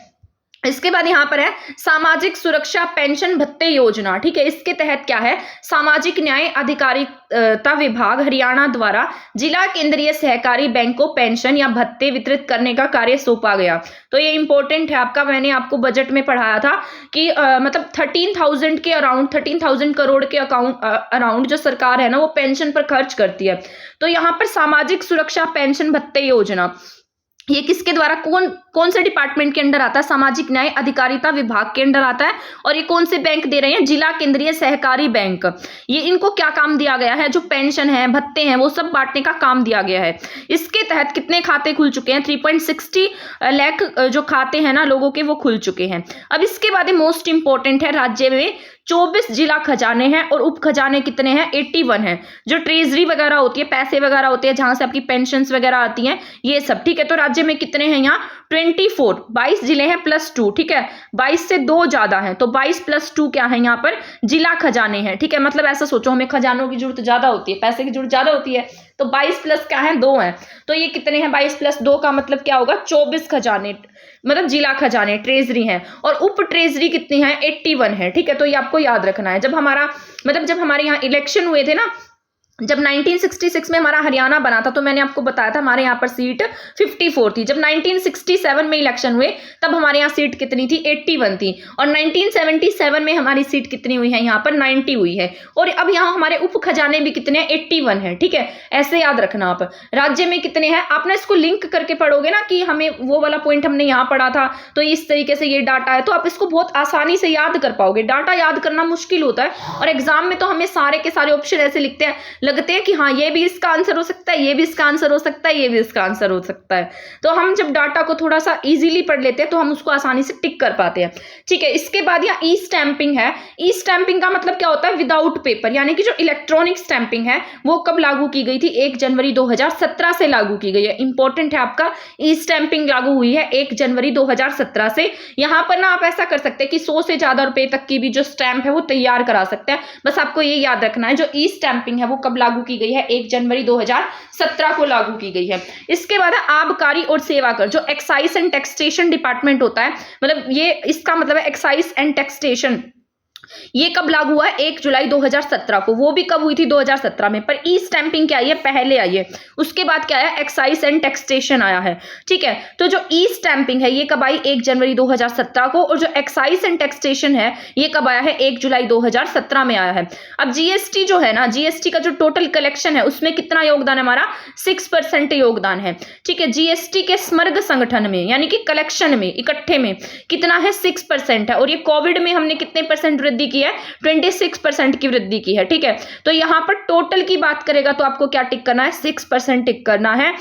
[SPEAKER 1] इसके बाद यहाँ पर है सामाजिक सुरक्षा पेंशन भत्ते योजना, ठीक है। इसके तहत क्या है, सामाजिक न्याय अधिकारिता विभाग हरियाणा द्वारा जिला केंद्रीय सहकारी बैंक को पेंशन या भत्ते वितरित करने का कार्य सौंपा गया। तो ये इंपॉर्टेंट है आपका, मैंने आपको बजट में पढ़ाया था कि मतलब 13,000 के अराउंड, 13,000 करोड़ के अराउंड जो सरकार है ना वो पेंशन पर खर्च करती है। तो यहाँ पर सामाजिक सुरक्षा पेंशन भत्ते योजना ये किसके द्वारा, कौन से डिपार्टमेंट के अंडर आता है, सामाजिक न्याय अधिकारिता विभाग के अंडर आता है। और ये कौन से बैंक दे रहे हैं, जिला केंद्रीय सहकारी बैंक। ये इनको क्या काम दिया गया है, जो पेंशन है, भत्ते हैं, वो सब बांटने का काम दिया गया है। इसके तहत कितने खाते खुल चुके हैं, 3.60 लाख जो खाते हैं ना लोगों के वो खुल चुके हैं। अब इसके बाद मोस्ट इंपॉर्टेंट है, राज्य में 24 जिला खजाने हैं और उप खजाने कितने हैं, 81 हैं। जो ट्रेजरी वगैरह होती है, पैसे वगैरह होते हैं जहां से आपकी पेंशन वगैरह आती हैं, ये सब, ठीक है। तो राज्य में कितने हैं, यहाँ 24, 22 जिले हैं +2, ठीक है। 22 से 2 ज्यादा हैं, तो 22 + 2 क्या है, यहाँ पर जिला खजाने हैं, ठीक है। मतलब ऐसा सोचो, हमें खजानों की जरूरत ज्यादा होती है, पैसे की जरूरत ज्यादा होती है, तो 22 प्लस क्या है, 2 है। तो ये कितने हैं, 22 + 2 का मतलब क्या होगा, 24 खजाने, मतलब जिला खजाने ट्रेजरी हैं। और उप ट्रेजरी कितनी है, 81 है, ठीक है। तो ये आपको याद रखना है। जब हमारे यहाँ इलेक्शन हुए थे ना, जब 1966 में हमारा हरियाणा बना था, तो मैंने आपको बताया था हमारे यहाँ पर सीट 54 थी। जब 1967 में इलेक्शन हुए तब हमारे यहाँ सीट कितनी थी, 81 थी। और 1977 में हमारी सीट कितनी हुई है, यहाँ पर 90 हुई है। और अब यहाँ हमारे उप खजाने भी कितने हैं, 81 है, ठीक है। ऐसे याद रखना आप। राज्य में कितने हैं, आपने इसको लिंक करके पढ़ोगे ना कि हमें वो वाला पॉइंट हमने यहाँ पढ़ा था, तो इस तरीके से ये डाटा है, तो आप इसको बहुत आसानी से याद कर पाओगे। डाटा याद करना मुश्किल होता है, और एग्जाम में तो हमें सारे के सारे ऑप्शन ऐसे लिखते हैं, लगते हैं कि हाँ ये भी इसका आंसर हो सकता है, ये भी इसका आंसर हो सकता है, ये भी इसका आंसर हो सकता है। तो हम जब डाटा को थोड़ा सा इजीली पढ़ लेते हैं तो हम उसको आसानी से टिक कर पाते हैं, ठीक है। इसके बाद यहाँ ई स्टैंपिंग है। ई स्टैंपिंग का मतलब क्या होता है, विदाउट पेपर, यानी कि जो इलेक्ट्रॉनिक स्टैंपिंग है वो कब लागू की गई थी, 1 जनवरी 2017 से लागू की गई है। इंपॉर्टेंट है आपका, ई स्टैंपिंग लागू हुई है 1 जनवरी 2017 से। यहाँ पर ना आप ऐसा कर सकते हैं कि 100 से ज्यादा रुपए तक की भी जो स्टैंप है वो तैयार करा सकते हैं। बस आपको ये याद रखना है, जो ई स्टैंपिंग है वो कब लागू की गई है, 1 जनवरी 2017 को लागू की गई है। इसके बाद आबकारी और सेवा कर, जो एक्साइज एंड टैक्सेशन डिपार्टमेंट होता है, मतलब ये इसका मतलब है एक्साइज एंड टैक्सेशन, ये कब लागू हुआ है, 1 जुलाई 2017 को। वो भी कब हुई थी, 2017 में। पर ई स्टैंपिंग क्या आई है, पहले आई है। उसके बाद क्या आया, एक्साइज एंड टैक्सेशन आया है, ठीक है। तो जो ई स्टैंपिंग है ये कब आई, 1 जनवरी 2017 को। और जो एक्साइज एंड टैक्सेशन है ये कब आया है, 1 जुलाई 2017 में आया है। अब जीएसटी जो है ना, जीएसटी का जो टोटल कलेक्शन है उसमें कितना योगदान है हमारा, 6% योगदान है, ठीक है। जीएसटी के स्मर्ग संगठन में, यानी कि कलेक्शन में, इकट्ठे में कितना है, 6% है। और ये कोविड में हमने कितने परसेंट वृद्धि की है, 26% की वृद्धि की है, ठीक है। तो यहां पर टोटल की बात करेगा तो आपको क्या टिक करना है, 6% टिक करना है।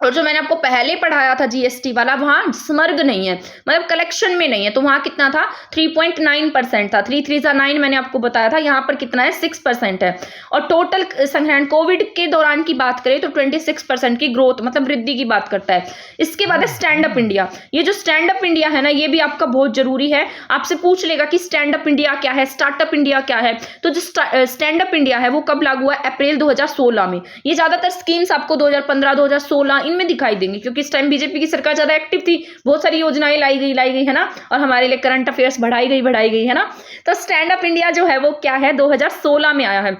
[SPEAKER 1] और जो मैंने आपको पहले पढ़ाया था जीएसटी वाला, वहां स्मर्ग नहीं है, मतलब कलेक्शन में नहीं है, तो वहां कितना था 3.9% था। 3 3 9 मैंने आपको बताया था, यहाँ पर कितना है 6% है। और टोटल संग्रहण कोविड के दौरान की बात करें तो 26% की ग्रोथ मतलब वृद्धि की बात करता है। इसके बाद है स्टैंड अप इंडिया। ये जो स्टैंड अप इंडिया है ना, ये भी आपका बहुत जरूरी है, आपसे पूछ लेगा कि स्टैंड अप इंडिया क्या है, स्टार्टअप इंडिया क्या है। तो जो स्टैंड अप इंडिया है वो कब लागू हुआ? अप्रैल 2016 में। ये ज्यादातर स्कीम्स आपको 2015 2016 में दिखाई देंगी, क्योंकि इस टाइम बीजेपी की सरकार ज्यादा एक्टिव थी, बहुत सारी योजनाएं लाई गई है ना, और हमारे लिए करंट अफेयर्स बढ़ाई गई है ना। तो स्टैंड अप इंडिया जो है वो क्या है, 2016 में आया है।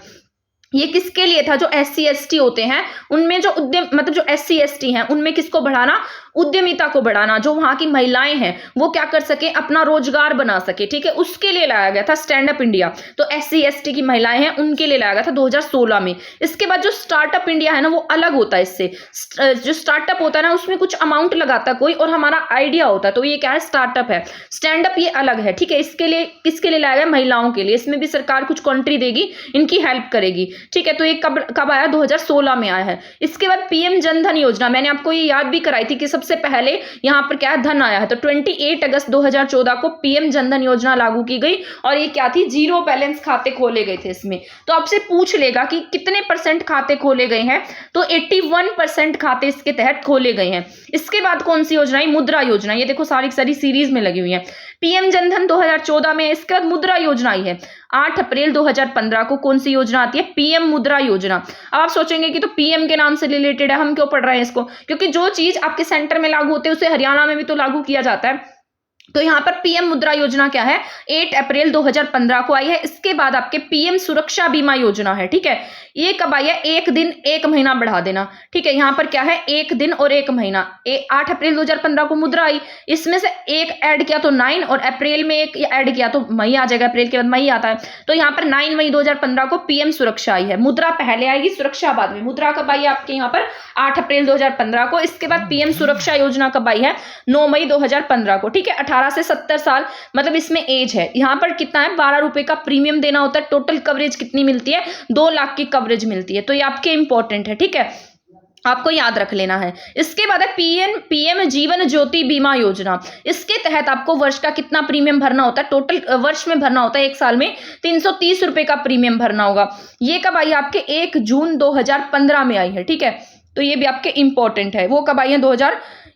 [SPEAKER 1] ये किसके लिए था? जो SC ST होते हैं उनमें जो उद्यम मतलब जो SC ST हैं उनमें किसको बढ़ाना? उद्यमिता को बढ़ाना, जो वहां की महिलाएं हैं वो क्या कर सके, अपना रोजगार बना सके, ठीक है, उसके लिए लाया गया था स्टैंड अप इंडिया। तो SC ST की महिलाएं हैं उनके लिए लाया गया था 2016 में। इसके बाद जो स्टार्टअप इंडिया है ना वो अलग होता है इससे। जो स्टार्टअप होता है ना उसमें कुछ अमाउंट लगाता कोई और हमारा आइडिया होता है, तो ये क्या है? स्टार्टअप है। स्टैंड अप ये अलग है, ठीक है। इसके लिए किसके लिए लाया गया? महिलाओं के लिए। इसमें भी सरकार कुछ कंट्री देगी, इनकी हेल्प करेगी, ठीक है। तो ये कब आया? 2016 में आया है। इसके बाद PM जन धन योजना, मैंने आपको ये याद भी कराई थी कि सबसे पहले यहां पर क्या धन आया है। तो 28 अगस्त 2014 को PM जन धन योजना लागू की गई, और ये क्या थी? जीरो बैलेंस खाते खोले गए थे इसमें। तो आपसे पूछ लेगा कि कितने % खाते खोले गए हैं, तो 81% खाते इसके तहत खोले गए हैं। इसके बाद कौन सी योजना है? मुद्रा योजना। ये देखो सारी सीरीज में लगी हुई है। PM जन धन 2014 में, इसके बाद मुद्रा योजना आई है 8 अप्रैल 2015 को। कौन सी योजना आती है? PM मुद्रा योजना। अब आप सोचेंगे कि तो PM के नाम से रिलेटेड है, हम क्यों पढ़ रहे हैं इसको? क्योंकि जो चीज आपके सेंटर में लागू होती है उसे हरियाणा में भी तो लागू किया जाता है। तो यहाँ पर PM मुद्रा योजना क्या है? 8 अप्रैल 2015 को आई है। इसके बाद आपके PM सुरक्षा बीमा योजना है, ठीक है। ये कब आई है? 1 दिन 1 महीना बढ़ा देना, ठीक है। यहाँ पर क्या है? 1 दिन और 1 महीना। 8 अप्रैल 2015 को मुद्रा आई, इसमें से 1 ऐड किया तो 9, और अप्रैल में 1 ऐड किया तो मई आ जाएगा, अप्रैल के बाद मई आता है। तो यहाँ पर 9 मई 2015 को PM सुरक्षा आई है। मुद्रा पहले आएगी, सुरक्षा बाद में। मुद्रा कब आई है आपके यहाँ पर? 8 अप्रैल 2015 को। इसके बाद PM सुरक्षा योजना कब आई है? 9 मई 2015 को, ठीक है। 18 से 70 साल मतलब इसमें एज है। यहाँ पर कितना है? 12 रुपए का प्रीमियम देना होता है। टोटल कवरेज कितनी मिलती है? 2 लाख की कवरेज मिलती है। तो ये आपके इंपॉर्टेंट है, ठीक है, आपको याद रख लेना है। इसके बाद है PM जीवन ज्योति बीमा योजना। इसके तहत आपको वर्ष का कितना प्रीमियम भरना होता है? टोटल वर्ष में भरना होता है, एक साल में 330 रुपए का प्रीमियम भरना होगा। ये कब आई? आपके 1 जून 2015 में आई है, ठीक है। तो ये भी आपके इंपॉर्टेंट है। वो कब आई है?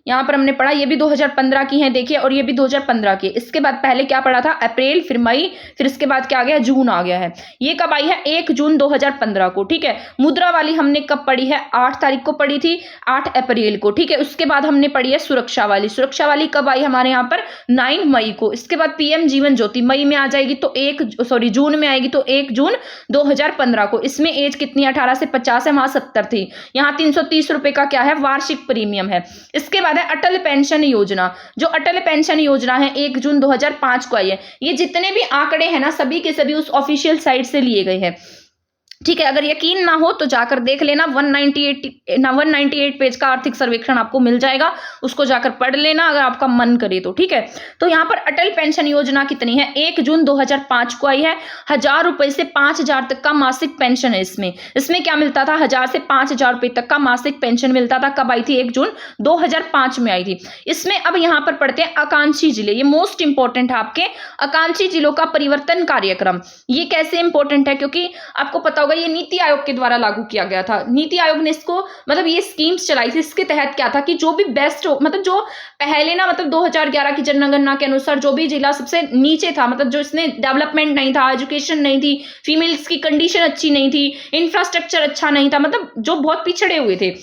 [SPEAKER 1] यहाँ पर हमने पढ़ा, ये भी 2015 की है, देखिए, और ये भी 2015 की। इसके बाद पहले क्या पढ़ा था? अप्रैल, फिर मई, फिर इसके बाद क्या आ गया? जून आ गया है। ये कब आई है? 1 जून 2015 को, ठीक है। मुद्रा वाली हमने कब पढ़ी है? 8 तारीख को पढ़ी थी, 8 अप्रैल को, ठीक है। उसके बाद हमने पढ़ी है सुरक्षा वाली। सुरक्षा वाली कब आई हमारे यहाँ पर? 9 मई को। इसके बाद PM जीवन ज्योति मई में आ जाएगी, तो जून में आएगी, तो 1 जून 2015 को। इसमें एज कितनी? 18 से 50 है, वहां 70 थी। यहाँ 330 रुपए का क्या है? वार्षिक प्रीमियम है। इसके बाद अटल पेंशन योजना। जो अटल पेंशन योजना है 1 जून 2005 को आई है। ये जितने भी आंकड़े हैं ना सभी के सभी उस ऑफिशियल साइट से लिए गए हैं, ठीक है। अगर यकीन ना हो तो जाकर देख लेना, 198 पेज का आर्थिक सर्वेक्षण आपको मिल जाएगा, उसको जाकर पढ़ लेना अगर आपका मन करे तो, ठीक है। तो यहाँ पर अटल पेंशन योजना कितनी है? 1 जून 2005 को आई है। 1000 रुपए से 5000 तक का मासिक पेंशन है इसमें क्या मिलता था? 1000 से 5000 रुपए तक का मासिक पेंशन मिलता था। कब आई थी? 1 जून 2005 में आई थी। इसमें अब यहाँ पर पढ़ते हैं आकांक्षी जिले। ये मोस्ट इंपॉर्टेंट है आपके, आकांक्षी जिलों का परिवर्तन कार्यक्रम। ये कैसे इंपॉर्टेंट है? क्योंकि आपको पता ये नीति आयोग के द्वारा लागू किया गया था। नीति आयोग ने इसको मतलब ये स्कीम्स चलाई थी। इसके तहत क्या था कि जो भी बेस्ट हो, मतलब जो पहले ना, मतलब 2011 की जनगणना के अनुसार जो भी जिला सबसे नीचे था, मतलब जो इसमें डेवलपमेंट नहीं था, एजुकेशन नहीं थी, फीमेल्स की कंडीशन अच्छी नहीं थी, इंफ्रास्ट्रक्चर अच्छा नहीं था, मतलब जो बहुत पिछड़े हुए थे,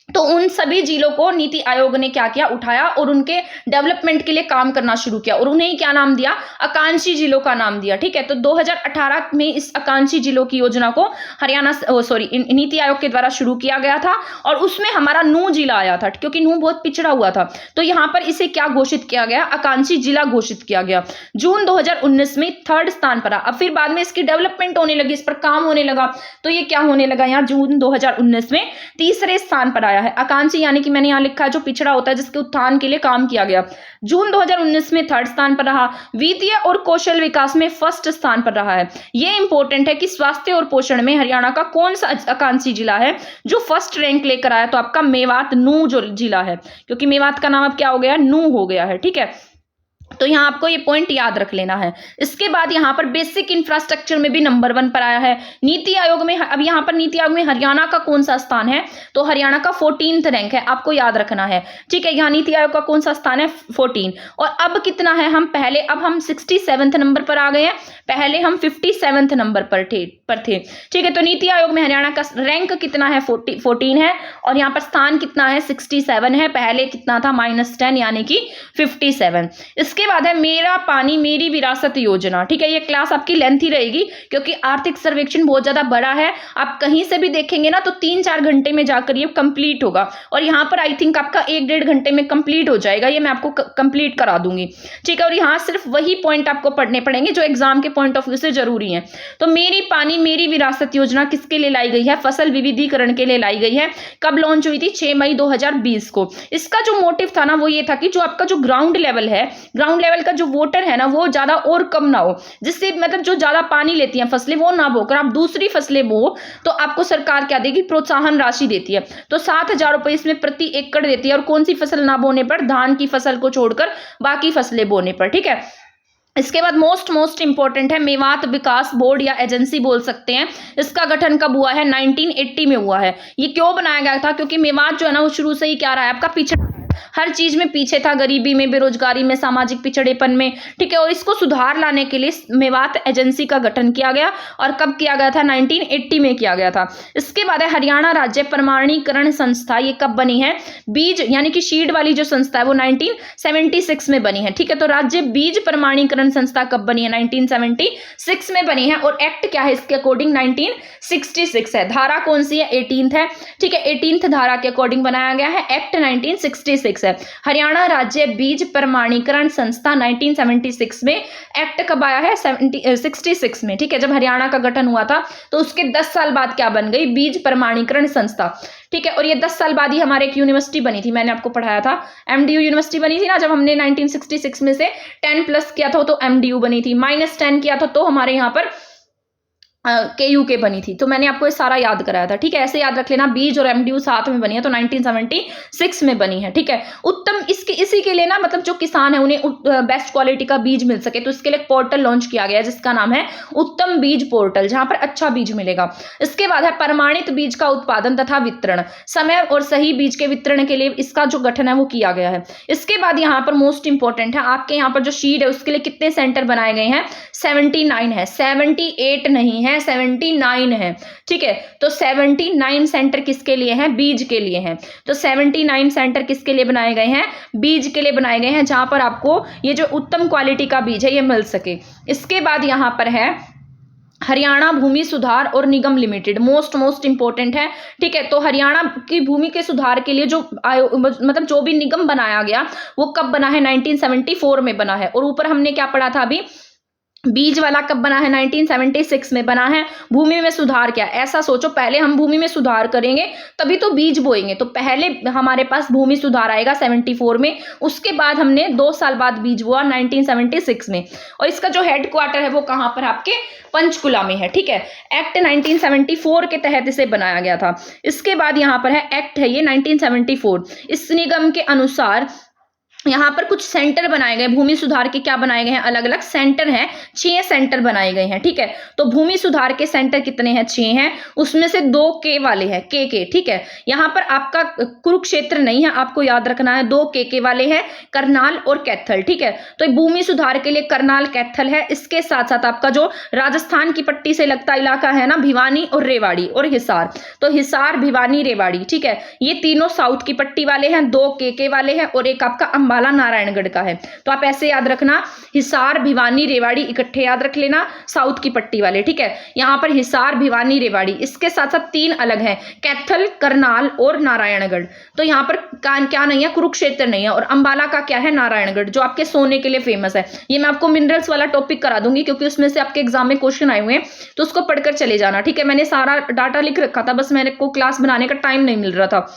[SPEAKER 1] तो उन सभी जिलों को नीति आयोग ने क्या किया? उठाया और उनके डेवलपमेंट के लिए काम करना शुरू किया, और उन्हें क्या नाम दिया? आकांक्षी जिलों का नाम दिया, ठीक है। तो 2018 में इस आकांक्षी जिलों की योजना को नीति आयोग के द्वारा शुरू किया गया था, और उसमें हमारा नूंह जिला आया था, क्योंकि नूंह बहुत पिछड़ा हुआ था। तो यहाँ पर इसे क्या घोषित किया गया? आकांक्षी जिला घोषित किया गया। जून 2019 में 3rd स्थान पर। अब फिर बाद में इसकी डेवलपमेंट होने लगी, इस पर काम होने लगा, तो ये क्या होने लगा? यहाँ जून 2019 में 3रे स्थान पर आया। आया है। आकांक्षी यानी कि मैंने यहाँ लिखा है जो पिछड़ा होता है, जिसके उत्थान के लिए काम किया गया, जून 2019 में 3rd स्थान पर रहा। वित्तीय और कौशल विकास में 1st स्थान पर रहा है। ये इंपॉर्टेंट है कि स्वास्थ्य और पोषण में हरियाणा का कौन सा आकांक्षी जिला है जो 1st रैंक लेकर आया, तो आपका मेवात नूह जो जिला है, क्योंकि मेवात का नाम अब क्या हो गया, नूह हो गया है। ठीक है, तो यहाँ आपको ये पॉइंट याद रख लेना है। इसके बाद यहाँ पर बेसिक इंफ्रास्ट्रक्चर में भी नंबर 1 पर आया है। नीति आयोग में, अब यहाँ पर नीति आयोग में हरियाणा का कौन सा स्थान है, तो हरियाणा का 14th रैंक है, आपको याद रखना है। ठीक है, यहाँ नीति आयोग का कौन सा स्थान है, 14। और अब कितना है, हम पहले, अब हम 67th नंबर पर आ गए हैं, पहले हम 57th नंबर पर थे। ठीक है, तो नीति आयोग में हरियाणा का रैंक कितना है, 14 है, और यहाँ पर स्थान कितना है, 67 है। पहले कितना था, -10 यानी कि 57। इसके बाद है मेरा पानी मेरी विरासत योजना। ठीक है, ये क्लास आपकी लेंथी रहेगी क्योंकि आर्थिक सर्वेक्षण बहुत ज्यादा बड़ा है। आप कहीं से भी देखेंगे ना तो 3-4 घंटे में जाकर ये कंप्लीट होगा, और यहाँ पर आई थिंक आपका 1-1.5 घंटे में कंप्लीट हो जाएगा। ये मैं आपको कंप्लीट करा दूंगी। ठीक है, और यहाँ सिर्फ वही पॉइंट आपको पढ़ने पड़ेंगे जो एग्जाम के पॉइंट ऑफ व्यू से जरूरी है। तो मेरी पानी मेरी विरासत योजना किसके लिए लाई गई है, फसल विविधीकरण के लिए लाई गई है। कब लॉन्च हुई थी, 6 मई 2020 को। इसका जो मोटिव था ना वो ये था कि जो आपका जो ग्राउंड लेवल है, ग्राउंड लेवल का जो वाटर है ना वो ज्यादा और कम ना हो, जिससे मतलब जो ज्यादा पानी लेती हैं फसलें वो ना बोकर आप दूसरी फसलें बो, तो आपको सरकार क्या देगी, प्रोत्साहन राशि देती है। तो 7,000 रुपए इसमें प्रति एकड़ देती है, और कौन सी फसल ना बोने पर, धान की फसल को छोड़कर बाकी फसलें बोने पर। ठीक है, इसके बाद मोस्ट इंपॉर्टेंट है मेवात विकास बोर्ड या एजेंसी बोल सकते हैं। इसका गठन कब हुआ है, 1980 में हुआ है। ये क्यों बनाया गया था, क्योंकि मेवात जो है ना वो शुरू से ही क्या रहा है, आपका पिछड़ा, हर चीज में पीछे था, गरीबी में, बेरोजगारी में, सामाजिक पिछड़ेपन में। ठीक है, और इसको सुधार लाने के लिए मेवात एजेंसी का गठन किया गया, और कब किया गया था, 1980 में किया गया था। इसके बाद है हरियाणा राज्य प्रमाणीकरण संस्था। ये कब बनी है, बीज यानी कि सीड वाली जो संस्था है वो 1976 में बनी है। ठीक है, तो राज्य बीज प्रमाणीकरण संस्था कब बनी है, 1976 में बनी है। और एक्ट क्या है इसके अकॉर्डिंग, 1966 है। धारा कौन सी है, 18th है। ठीक है, 18th धारा के अकॉर्डिंग बनाया गया है, एक्ट 1966 है। हरियाणा राज्य बीज प्रमाणीकरण संस्था 1976 में। एक्ट कब आया है, 66 में। ठीक है, जब हरियाणा का गठन हुआ था तो उसके 10 साल बाद क्या बन गई, बीज प्रमाणीकरण संस्था। ठीक है, और ये 10 साल बाद ही हमारे एक यूनिवर्सिटी बनी थी, मैंने आपको पढ़ाया था, MDU यूनिवर्सिटी बनी थी ना, जब हमने 1966 में से 10+ किया था तो MDU बनी थी, -10 किया था तो हमारे यहाँ पर KUK बनी थी। तो मैंने आपको ये सारा याद कराया था। ठीक है, ऐसे याद रख लेना, बीज और MDU साथ में बनी है, तो 1976 में बनी है। ठीक है, उत्तम इसी के लिए ना, मतलब जो किसान है उन्हें बेस्ट क्वालिटी का बीज मिल सके, तो इसके लिए एक पोर्टल लॉन्च किया गया है जिसका नाम है उत्तम बीज पोर्टल, जहां पर अच्छा बीज मिलेगा। इसके बाद है प्रमाणित बीज का उत्पादन तथा वितरण, समय और सही बीज के वितरण के लिए इसका जो गठन है वो किया गया है। इसके बाद यहाँ पर मोस्ट इंपॉर्टेंट है, आपके यहाँ पर जो शीट है उसके लिए कितने सेंटर बनाए गए हैं, 79 है, 78 नहीं है, 79 है। ठीक है, तो 79 सेंटर किसके लिए हैं, बीज के लिए हैं। तो 79 सेंटर किसके लिए बनाए गए हैं, बीज के लिए बनाए गए हैं, जहां पर आपको ये जो उत्तम क्वालिटी का बीज है ये मिल सके। इसके बाद यहां पर है हरियाणा भूमि सुधार और निगम लिमिटेड, मोस्ट इंपॉर्टेंट है। ठीक है, तो हरियाणा की भूमि के सुधार के लिए जो मतलब जो भी निगम बनाया गया वो कब बना है, 1974 में बना है। और ऊपर हमने क्या पढ़ा था अभी, बीज वाला कब बना है, 1976 में बना है। भूमि में सुधार क्या, ऐसा सोचो, पहले हम भूमि में सुधार करेंगे तभी तो बीज बोएंगे, तो पहले हमारे पास भूमि सुधार आएगा 74 में, उसके बाद हमने 2 साल बाद बीज बोआ 1976 में। और इसका जो हेडक्वार्टर है वो कहां पर, आपके पंचकुला में है। ठीक है, एक्ट 1974 के तहत इसे बनाया गया था। इसके बाद यहां पर है एक्ट है ये 1974। इस निगम के अनुसार यहाँ पर कुछ सेंटर बनाए गए, भूमि सुधार के क्या बनाए गए हैं, अलग अलग सेंटर हैं, 6 सेंटर बनाए गए हैं। ठीक है, तो भूमि सुधार के सेंटर कितने हैं, 6 हैं, उसमें से 2 के वाले हैं, के। ठीक है, यहाँ पर आपका कुरुक्षेत्र नहीं है, आपको याद रखना है, 2 के वाले हैं, करनाल और कैथल। ठीक है, तो भूमि सुधार के लिए करनाल कैथल है। इसके साथ साथ आपका जो राजस्थान की पट्टी से लगता इलाका है ना, भिवानी और रेवाड़ी और हिसार, तो हिसार, भिवानी, रेवाड़ी। ठीक है, ये तीनों साउथ की पट्टी वाले हैं, 2 के वाले हैं, और एक आपका अंबाला नारायणगढ़ का है। तो आप ऐसे याद रखना, हिसार, भिवानी, रेवाड़ी इकट्ठे याद रख लेना, साउथ की पट्टी वाले। ठीक है, यहाँ पर हिसार, भिवानी, रेवाड़ी, इसके साथ साथ 3 अलग हैं, कैथल, करनाल और नारायणगढ़। तो यहाँ पर क्या नहीं है, कुरुक्षेत्र नहीं है, और अंबाला का क्या है, नारायणगढ़, जो आपके सोने के लिए फेमस है। ये मैं आपको मिनरल्स वाला टॉपिक करा दूंगी क्योंकि उसमें से आपके एग्जाम में क्वेश्चन आए हुए हैं, तो उसको पढ़कर चले जाना। ठीक है, मैंने सारा डाटा लिख रखा था, बस मेरे को क्लास बनाने का टाइम नहीं मिल रहा था।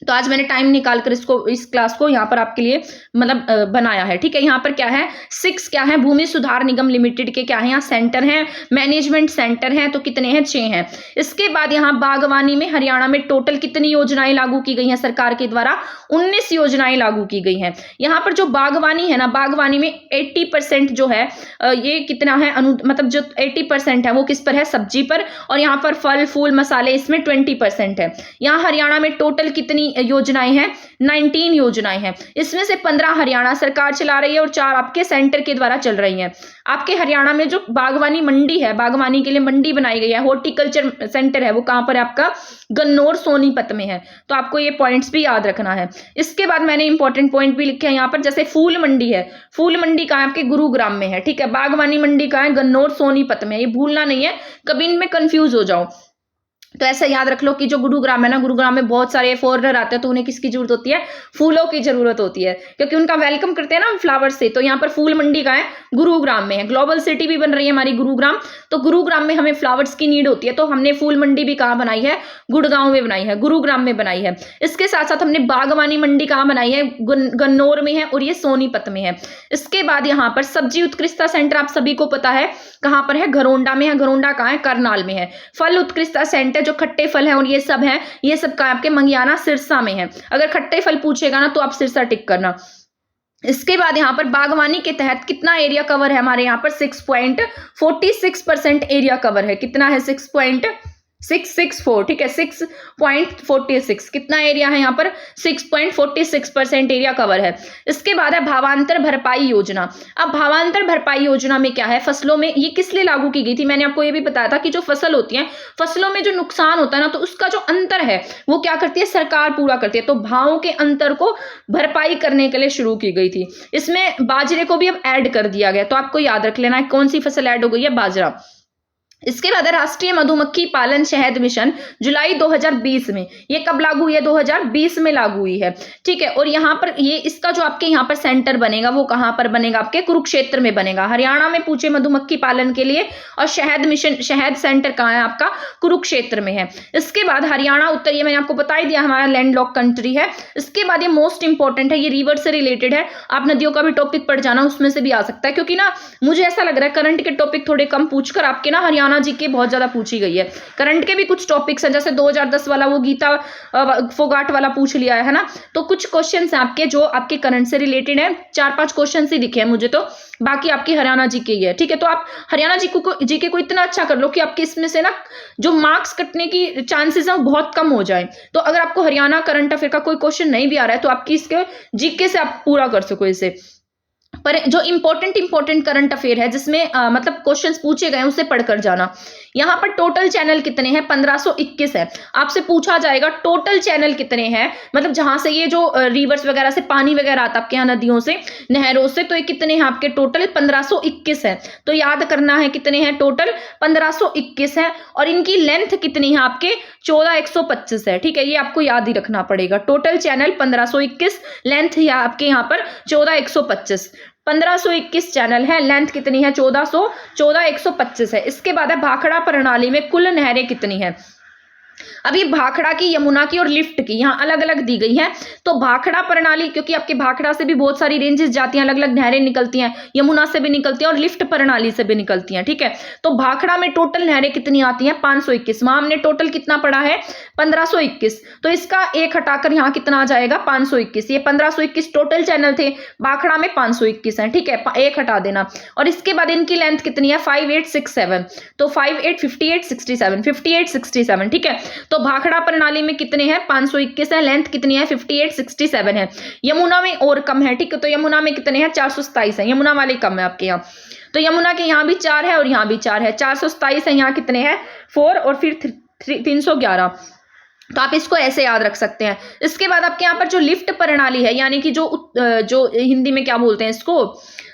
[SPEAKER 1] तो आज मैंने टाइम निकाल कर इस क्लास को यहाँ पर आपके लिए मतलब बनाया है। ठीक है, यहाँ पर क्या है 6 क्या है भूमि सुधार निगम लिमिटेड के क्या है यहाँ सेंटर हैं, मैनेजमेंट सेंटर हैं, तो कितने हैं 6 हैं। इसके बाद यहाँ बागवानी में हरियाणा में टोटल कितनी योजनाएं लागू की गई हैं सरकार के द्वारा 19 योजनाएं लागू की गई हैं। यहाँ पर जो बागवानी है ना, बागवानी में 80% जो है ये कितना है मतलब जो 80% है वो किस पर है सब्जी पर, और यहाँ पर फल फूल मसाले इसमें 20% है। यहाँ हरियाणा में टोटल कितनी योजनाएं हैं 19 योजनाएं हैं। इसमें से 15 हरियाणा सरकार चला रही है और 4 आपके सेंटर के द्वारा चल रही हैं। आपके हरियाणा में जो बागवानी मंडी है, बागवानी के लिए मंडी बनाई गई है, हॉर्टिकल्चर सेंटर है, वो कहां पर है आपका गन्नौर सोनीपत में है। तो आपको ये पॉइंट्स भी याद रखना है। इसके बाद मैंने इंपॉर्टेंट पॉइंट भी लिखे हैं यहाँ पर, जैसे फूल मंडी है, फूल मंडी कहाँ है आपके गुरुग्राम में है। ठीक है, बागवानी मंडी कहाँ है गन्नौर सोनीपत में, ये भूलना नहीं है, कभी इनमें कंफ्यूज हो जाओ। तो ऐसा याद रख लो कि जो गुरुग्राम है ना, गुरुग्राम में बहुत सारे फॉरेनर आते हैं, तो उन्हें किसकी जरूरत होती है फूलों की जरूरत होती है, क्योंकि उनका वेलकम करते हैं ना हम फ्लावर से। तो यहाँ पर फूल मंडी का है गुरुग्राम में है, ग्लोबल सिटी भी बन रही है हमारी गुरुग्राम, तो गुरुग्राम में हमें फ्लावर्स की नीड होती है। तो हमने फूल मंडी भी कहाँ बनाई है गुड़गांव में बनाई है, गुरुग्राम में बनाई है। इसके साथ साथ हमने बागवानी मंडी कहाँ बनाई है गन्नौर में है और ये सोनीपत में है। इसके बाद यहाँ पर सब्जी उत्कृष्टता सेंटर आप सभी को पता है कहाँ पर है घरोंडा में है, घरोंडा कहाँ है करनाल में है। फल उत्कृष्टता सेंटर जो खट्टे फल हैं और ये सब हैं, ये सब का आपके मंगियाना सिरसा में है। अगर खट्टे फल पूछेगा ना तो आप सिरसा टिक करना। इसके बाद यहाँ पर बागवानी के तहत कितना एरिया कवर है हमारे यहाँ पर 6.46% एरिया कवर है। कितना है 6.664, ठीक है 6.46 कितना एरिया है यहाँ पर 6.46% एरिया कवर है। इसके बाद है भावांतर भरपाई योजना। अब भावांतर भरपाई योजना में क्या है, फसलों में ये किस लिए लागू की गई थी, मैंने आपको ये भी बताया था कि जो फसल होती है फसलों में जो नुकसान होता है ना, तो उसका जो अंतर है वो क्या करती है सरकार पूरा करती है। तो भावों के अंतर को भरपाई करने के लिए शुरू की गई थी। इसमें बाजरे को भी अब ऐड कर दिया गया, तो आपको याद रख लेना है कौन सी फसल ऐड हो गई है, बाजरा। इसके बाद राष्ट्रीय मधुमक्खी पालन शहद मिशन जुलाई 2020 में, ये कब लागू हुई है 2020 में लागू हुई है। ठीक है, और यहाँ पर ये इसका जो आपके यहाँ पर सेंटर बनेगा वो कहाँ पर बनेगा आपके कुरुक्षेत्र में बनेगा। हरियाणा में पूछे मधुमक्खी पालन के लिए, और शहद मिशन शहद सेंटर कहाँ है आपका कुरुक्षेत्र में है। इसके बाद हरियाणा उत्तर, ये मैंने आपको बता ही दिया हमारा लैंड लॉक कंट्री है। इसके बाद ये मोस्ट इंपॉर्टेंट है, ये रिवर से रिलेटेड है, आप नदियों का भी टॉपिक पढ़ जाना, उसमें से भी आ सकता है, क्योंकि ना मुझे ऐसा लग रहा है करंट के टॉपिक थोड़े कम पूछकर आपके ना हरियाणा जी के बहुत ज्यादा पूछी गई है। करंट के भी कुछ टॉपिक्स हैं, जैसे 2010 वाला वो गीता फोगाट वाला पूछ लिया है ना, तो कुछ क्वेश्चंस हैं आपके जो आपके करंट से रिलेटेड है। 4-5 क्वेश्चन ही दिखे हैं मुझे, तो बाकी आपकी हरियाणा जी के ही है। ठीक है, तो आप हरियाणा जीके को इतना अच्छा कर लो कि आपके इसमें से ना जो मार्क्स कटने की चांसेस है वो बहुत कम हो जाए। तो अगर आपको हरियाणा करंट अफेयर का कोई क्वेश्चन नहीं भी आ रहा है तो आपकी इसके जीके से आप पूरा कर सको इसे। पर जो इंपॉर्टेंट करंट अफेयर है जिसमें मतलब क्वेश्चंस पूछे गए उसे पढ़कर जाना। यहाँ पर टोटल चैनल कितने हैं 1521 है। आपसे पूछा जाएगा टोटल चैनल कितने हैं, मतलब जहां से ये जो रिवर्स वगैरह से पानी वगैरह आता है आपके यहाँ नदियों से नहरों से, तो ये कितने हैं आपके टोटल 1521 है। तो याद करना है कितने हैं टोटल 1521 है, और इनकी लेंथ कितनी है आपके 14125 है। ठीक है, ये आपको याद ही रखना पड़ेगा। टोटल चैनल 1521, लेंथ या आपके यहाँ पर 14125। 1521 चैनल है, लेंथ कितनी है 14125 है। इसके बाद है भाखड़ा प्रणाली में कुल नहरें कितनी है। अभी भाखड़ा की, यमुना की और लिफ्ट की यहाँ अलग अलग दी गई है। तो भाखड़ा प्रणाली, क्योंकि आपके भाखड़ा से भी बहुत सारी रेंजेस जाती हैं, अलग अलग नहरें निकलती हैं, यमुना से भी निकलती हैं और लिफ्ट प्रणाली से भी निकलती हैं। ठीक है, तो भाखड़ा में टोटल नहरें कितनी आती हैं 521। वहां हमने टोटल कितना पढ़ा है 1521, तो इसका एक हटाकर यहाँ कितना आ जाएगा 521। ये 1521 टोटल चैनल थे, भाखड़ा में 521 है। ठीक है, एक हटा देना। और इसके बाद इनकी लेंथ कितनी है 5867, तो 5867 ठीक है। तो भाखड़ा प्रणाली में कितने हैं 521 है, लेंथ कितनी है 5867 है। यमुना में और कम है। ठीक है, तो यमुना में कितने हैं 427 है, यमुना वाले कम है आपके यहाँ। तो यमुना के यहाँ भी 4 है और यहाँ भी 4 है, 427 है, यहाँ कितने हैं 4 और फिर 311। तो आप इसको ऐसे याद रख सकते हैं। इसके बाद आपके यहाँ पर जो लिफ्ट प्रणाली है, यानी कि जो हिंदी में क्या बोलते हैं इसको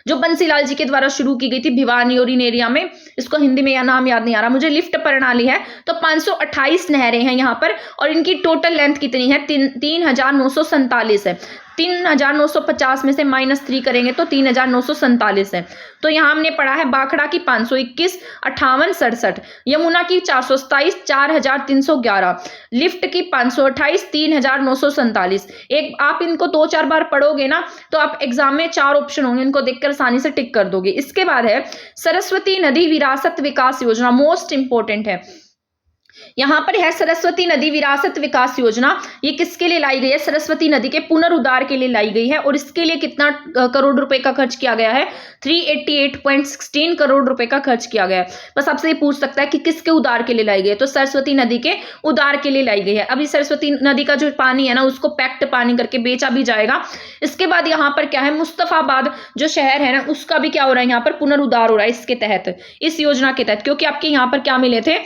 [SPEAKER 1] जो बंसीलाल जी के द्वारा शुरू की गई थी भिवानी और इन एरिया में, इसको हिंदी में या नाम याद नहीं आ रहा मुझे, लिफ्ट प्रणाली है। तो 528 नहरें हैं यहाँ पर और इनकी टोटल लेंथ कितनी है, 3947 है। 3950 में से -3 करेंगे तो 3947 है। तो यहाँ हमने पढ़ा है बाखड़ा की 521, 58 67, यमुना की 427, 4311, लिफ्ट की 528, 3947। एक आप इनको 2-4 बार पढ़ोगे ना तो आप एग्जाम में 4 ऑप्शन होंगे, इनको देखकर आसानी से टिक कर दोगे। इसके बाद है सरस्वती नदी विरासत विकास योजना, मोस्ट इंपोर्टेंट है। यहाँ पर है सरस्वती नदी विरासत विकास योजना। ये किसके लिए लाई गई है, सरस्वती नदी के पुनरुद्धार के लिए लाई गई है। और इसके लिए कितना करोड़ रुपए का खर्च किया गया है, 388.16 करोड़ रुपए का खर्च किया गया है। बस आपसे ये पूछ सकता है कि किसके उद्धार के लिए लाई गई है, तो सरस्वती नदी के उद्धार के लिए लाई गई है। अभी सरस्वती नदी का जो पानी है ना उसको पैक्ट पानी करके बेचा भी जाएगा। इसके बाद यहाँ पर क्या है, मुस्तफाबाद जो शहर है ना उसका भी क्या हो रहा है, यहाँ पर पुनरुद्धार हो रहा है इसके तहत, इस योजना के तहत। क्योंकि आपके यहाँ पर क्या मिले थे,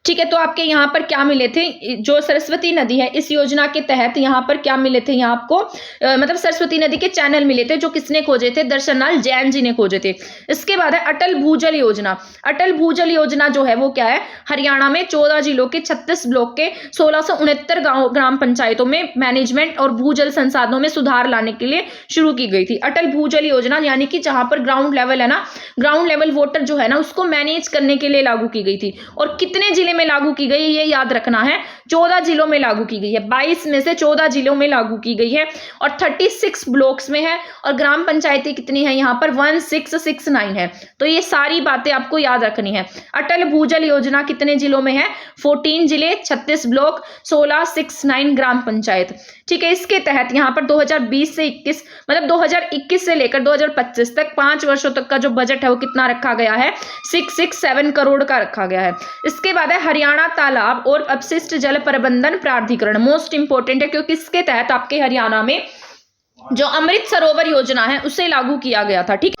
[SPEAKER 1] ठीक है, तो आपके यहाँ पर क्या मिले थे, जो सरस्वती नदी है इस योजना के तहत यहाँ पर क्या मिले थे, यहाँ आपको मतलब सरस्वती नदी के चैनल मिले थे, जो किसने खोजे थे, दर्शनलाल जैन जी ने खोजे थे। इसके बाद है अटल भूजल योजना। अटल भूजल योजना जो है वो क्या है, हरियाणा में 14 जिलों के 36 ब्लॉक के 1669 गांव ग्राम पंचायतों में मैनेजमेंट और भूजल संसाधनों में सुधार लाने के लिए शुरू की गई थी। अटल भूजल योजना यानी कि जहां पर ग्राउंड लेवल है ना, ग्राउंड लेवल वाटर जो है ना उसको मैनेज करने के लिए लागू की गई थी। और कितने जिले में लागू की गई ये याद रखना है, 14 जिलों में लागू की गई है। 22 में से 14 जिलों में लागू की गई है और 36 ब्लॉक्स में है। और ग्राम पंचायतें कितनी है यहाँ पर, 1669 है। तो ये सारी बातें आपको याद रखनी है। अटल भूजल योजना कितने जिलों में है, 14 जिले, 36 ब्लॉक, 1669 ग्राम पंचायत। ठीक है, इसके तहत यहाँ पर 2020 से 21 मतलब 2021 से लेकर 2025 तक 5 वर्षों तक का जो बजट है वो कितना रखा गया है, 667 करोड़ का रखा गया है। इसके बाद है हरियाणा तालाब और अपशिष्ट जल प्रबंधन प्राधिकरण, मोस्ट इंपोर्टेंट है क्योंकि इसके तहत आपके हरियाणा में जो अमृत सरोवर योजना है उसे लागू किया गया था। ठीक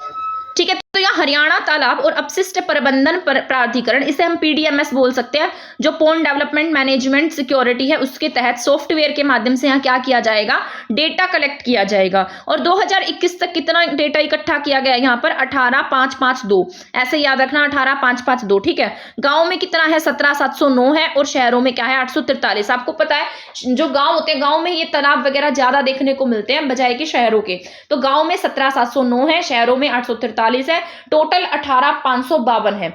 [SPEAKER 1] है, तो यह हरियाणा तालाब और अपशिष्ट प्रबंधन प्राधिकरण, इसे हम पीडीएमएस बोल सकते हैं, जो पोंड डेवलपमेंट मैनेजमेंट सिक्योरिटी है उसके तहत सॉफ्टवेयर के माध्यम से यहाँ क्या किया जाएगा, डेटा कलेक्ट किया जाएगा। और 2021 तक कितना डेटा इकट्ठा किया गया यहाँ पर, 18,552, ऐसे याद रखना 18,552। ठीक है, गांव में कितना है, 17,709 है और शहरों में क्या है, 843। आपको पता है जो गांव होते हैं, गांव में ये तालाब वगैरह ज्यादा देखने को मिलते हैं बजाय कि शहरों के। तो गांव में 17,709 है, शहरों में 843 है, टोटल 18,552 है।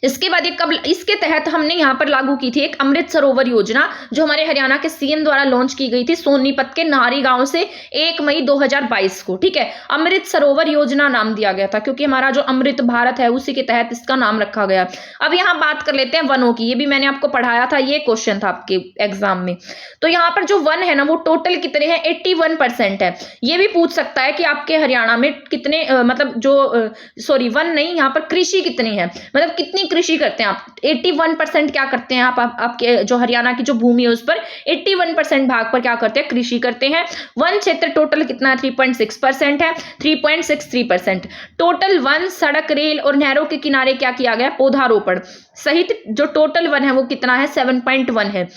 [SPEAKER 1] इसके बाद कब इसके तहत हमने यहाँ पर लागू की थी एक अमृत सरोवर योजना, जो हमारे हरियाणा के सीएम द्वारा लॉन्च की गई थी सोनीपत के नाहरी गांव से 1 मई 2022 को। ठीक है, अमृत सरोवर योजना नाम दिया गया था क्योंकि हमारा जो अमृत भारत है उसी के तहत इसका नाम रखा गया। अब यहाँ बात कर लेते हैं वनों की, ये भी मैंने आपको पढ़ाया था, ये क्वेश्चन था आपके एग्जाम में। तो यहाँ पर जो वन है ना वो टोटल कितने हैं, 81% है। ये भी पूछ सकता है कि आपके हरियाणा में कितने मतलब जो सॉरी वन नहीं, यहाँ पर कृषि कितनी है, मतलब कितनी कृषि करते हैं आप। 81% क्या करते हैं आप, आपके जो हरियाणा की जो भूमि है उस पर 81% भाग पर क्या करते हैं, कृषि करते हैं। वन क्षेत्र टोटल कितना है, 3.6% है, 3.63%। टोटल वन, सड़क, रेल और नहरों के किनारे क्या किया गया, पौधारोपण सहित जो टोटल वन है वो कितना है, 7.1 है।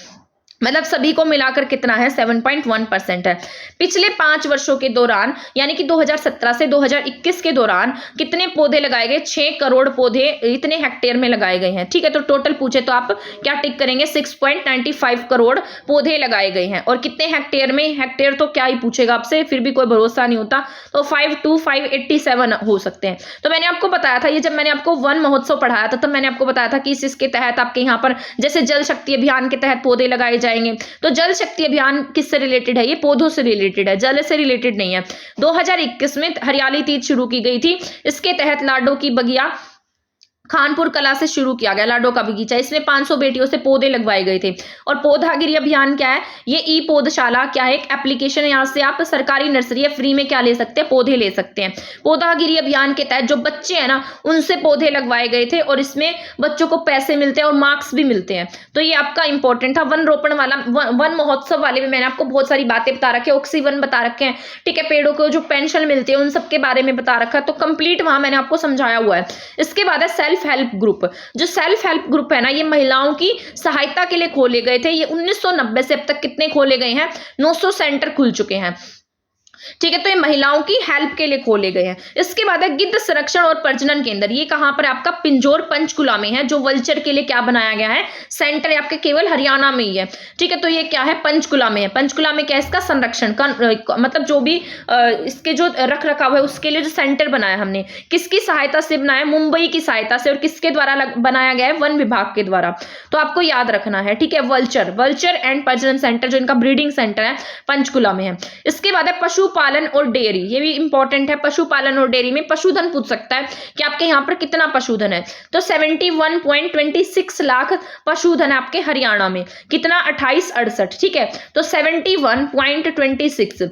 [SPEAKER 1] मतलब सभी को मिलाकर कितना है, 7.1% है। पिछले 5 वर्षों के दौरान यानी कि 2017 से 2021 के दौरान कितने पौधे लगाए गए, 6 करोड़ पौधे इतने हेक्टेयर में लगाए गए हैं। ठीक है, तो टोटल पूछे तो आप क्या टिक करेंगे, 6.95 करोड़ पौधे लगाए गए हैं। और कितने हेक्टेयर में, हेक्टेयर तो क्या ही पूछेगा आपसे, फिर भी कोई भरोसा नहीं होता, तो 52587 हो सकते हैं। तो मैंने आपको बताया था, ये जब मैंने आपको वन महोत्सव पढ़ाया था तब मैंने आपको बताया था कि इसके तहत आपके यहाँ पर जैसे जल शक्ति अभियान के तहत पौधे लगाए जाएंगे। तो जल शक्ति अभियान किससे रिलेटेड है, ये पौधों से रिलेटेड है, जल से रिलेटेड नहीं है। 2021 में हरियाली तीज शुरू की गई थी, इसके तहत लाडो की बगिया खानपुर कला से शुरू किया गया, लाडो का बगीचा। इसमें 500 बेटियों से पौधे लगवाए गए थे। और पौधागिरी अभियान क्या है, ये ई पौधशाला क्या है, एक एप्लीकेशन है, यहाँ से आप सरकारी नर्सरी फ्री में क्या ले सकते हैं, पौधे ले सकते हैं। पौधागिरी अभियान के तहत जो बच्चे हैं ना उनसे पौधे लगवाए गए थे और इसमें बच्चों को पैसे मिलते हैं और मार्क्स भी मिलते हैं। तो ये आपका इंपॉर्टेंट था। वन रोपण वाला, वन महोत्सव वाले में मैंने आपको बहुत सारी बातें बता रखी है, ऑक्सीवन बता रखे हैं। ठीक है, पेड़ों को जो पेंशन मिलती है उन सबके बारे में बता रखा है, तो कंप्लीट वहां मैंने आपको समझाया हुआ है। इसके बाद है सेल्फ हेल्प ग्रुप। जो सेल्फ हेल्प ग्रुप है ना, ये महिलाओं की सहायता के लिए खोले गए थे। ये 1990 से अब तक कितने खोले गए हैं, 900 सेंटर खुल चुके हैं। ठीक है, तो ये महिलाओं की हेल्प के लिए खोले गए हैं। इसके बाद है गिद्ध संरक्षण और प्रजनन केंद्र। ये कहां पर आपका पिंजौर पंचकुला में है, जो वल्चर के लिए क्या बनाया गया है, सेंटर आपके केवल हरियाणा में ही है। ठीक है, तो ये क्या है, पंचकुला में है। पंचकुला में क्या है, इसका संरक्षण का मतलब जो भी इसके जो रख रखाव है उसके लिए जो सेंटर बनाया हमने, किसकी सहायता से बनाया, मुंबई की सहायता से, और किसके द्वारा बनाया गया है, वन विभाग के द्वारा। तो आपको याद रखना है। ठीक है, वल्चर एंड प्रजनन सेंटर जो इनका ब्रीडिंग सेंटर है पंचकुला में है। इसके बाद है पशुपालन और डेयरी। ये भी इंपॉर्टेंट है। पशुपालन और डेयरी में पशुधन पूछ सकता है कि आपके यहाँ पर कितना पशुधन है, तो 71.26 लाख पशुधन है आपके हरियाणा में। कितना, 2868। ठीक है, तो 71.26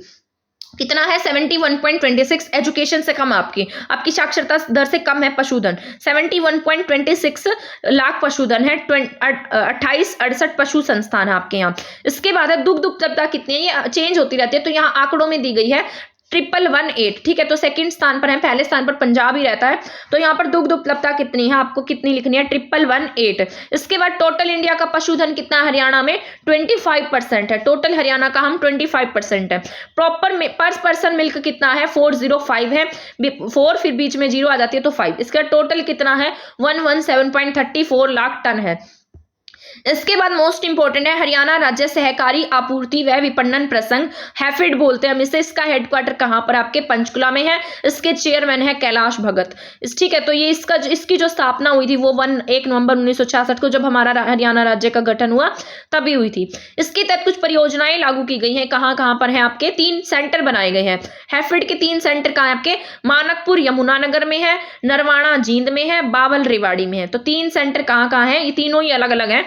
[SPEAKER 1] कितना है, 71.26। एजुकेशन से कम आपकी साक्षरता दर से कम है पशुधन। 71.26 लाख पशुधन है। 2868 पशु संस्थान है आपके यहाँ। इसके बाद है दुग्ध उपलब्धता कितनी है, ये चेंज होती रहती है, तो यहाँ आंकड़ों में दी गई है 1118। ठीक है, तो सेकंड स्थान पर है, पहले स्थान पर पंजाब ही रहता है। तो यहाँ पर दुग्ध उपलब्धता कितनी है, आपको कितनी लिखनी है, 1118। इसके बाद टोटल इंडिया का पशुधन कितना है हरियाणा में, 25% है। टोटल हरियाणा का हम 25% है। प्रॉपर में पर पर्सन मिल्क कितना है, 405 है। 4 फिर बीच में 0 आ जाती है तो 5। इसका टोटल कितना है, 117.34 लाख टन है। इसके बाद मोस्ट इंपोर्टेंट है हरियाणा राज्य सहकारी आपूर्ति व विपणन प्रसंघ, हैफेड बोलते हैं हम इसे। इसका हेडक्वार्टर कहां पर, आपके पंचकुला में है। इसके चेयरमैन है कैलाश भगत। ठीक है, तो ये इसकी जो स्थापना हुई थी वो 1 नवंबर 1966 को, जब हमारा हरियाणा राज्य का गठन हुआ तभी हुई थी। इसके तहत कुछ परियोजनाएं लागू की गई हैं। कहां पर है, आपके 3 सेंटर बनाए गए हैं। हैफेड के 3 सेंटर कहां है, आपके मानकपुर यमुनानगर में है, नरवाणा जींद में है, बावल रेवाड़ी में है। तो 3 सेंटर कहां है, ये तीनों ही अलग अलग है।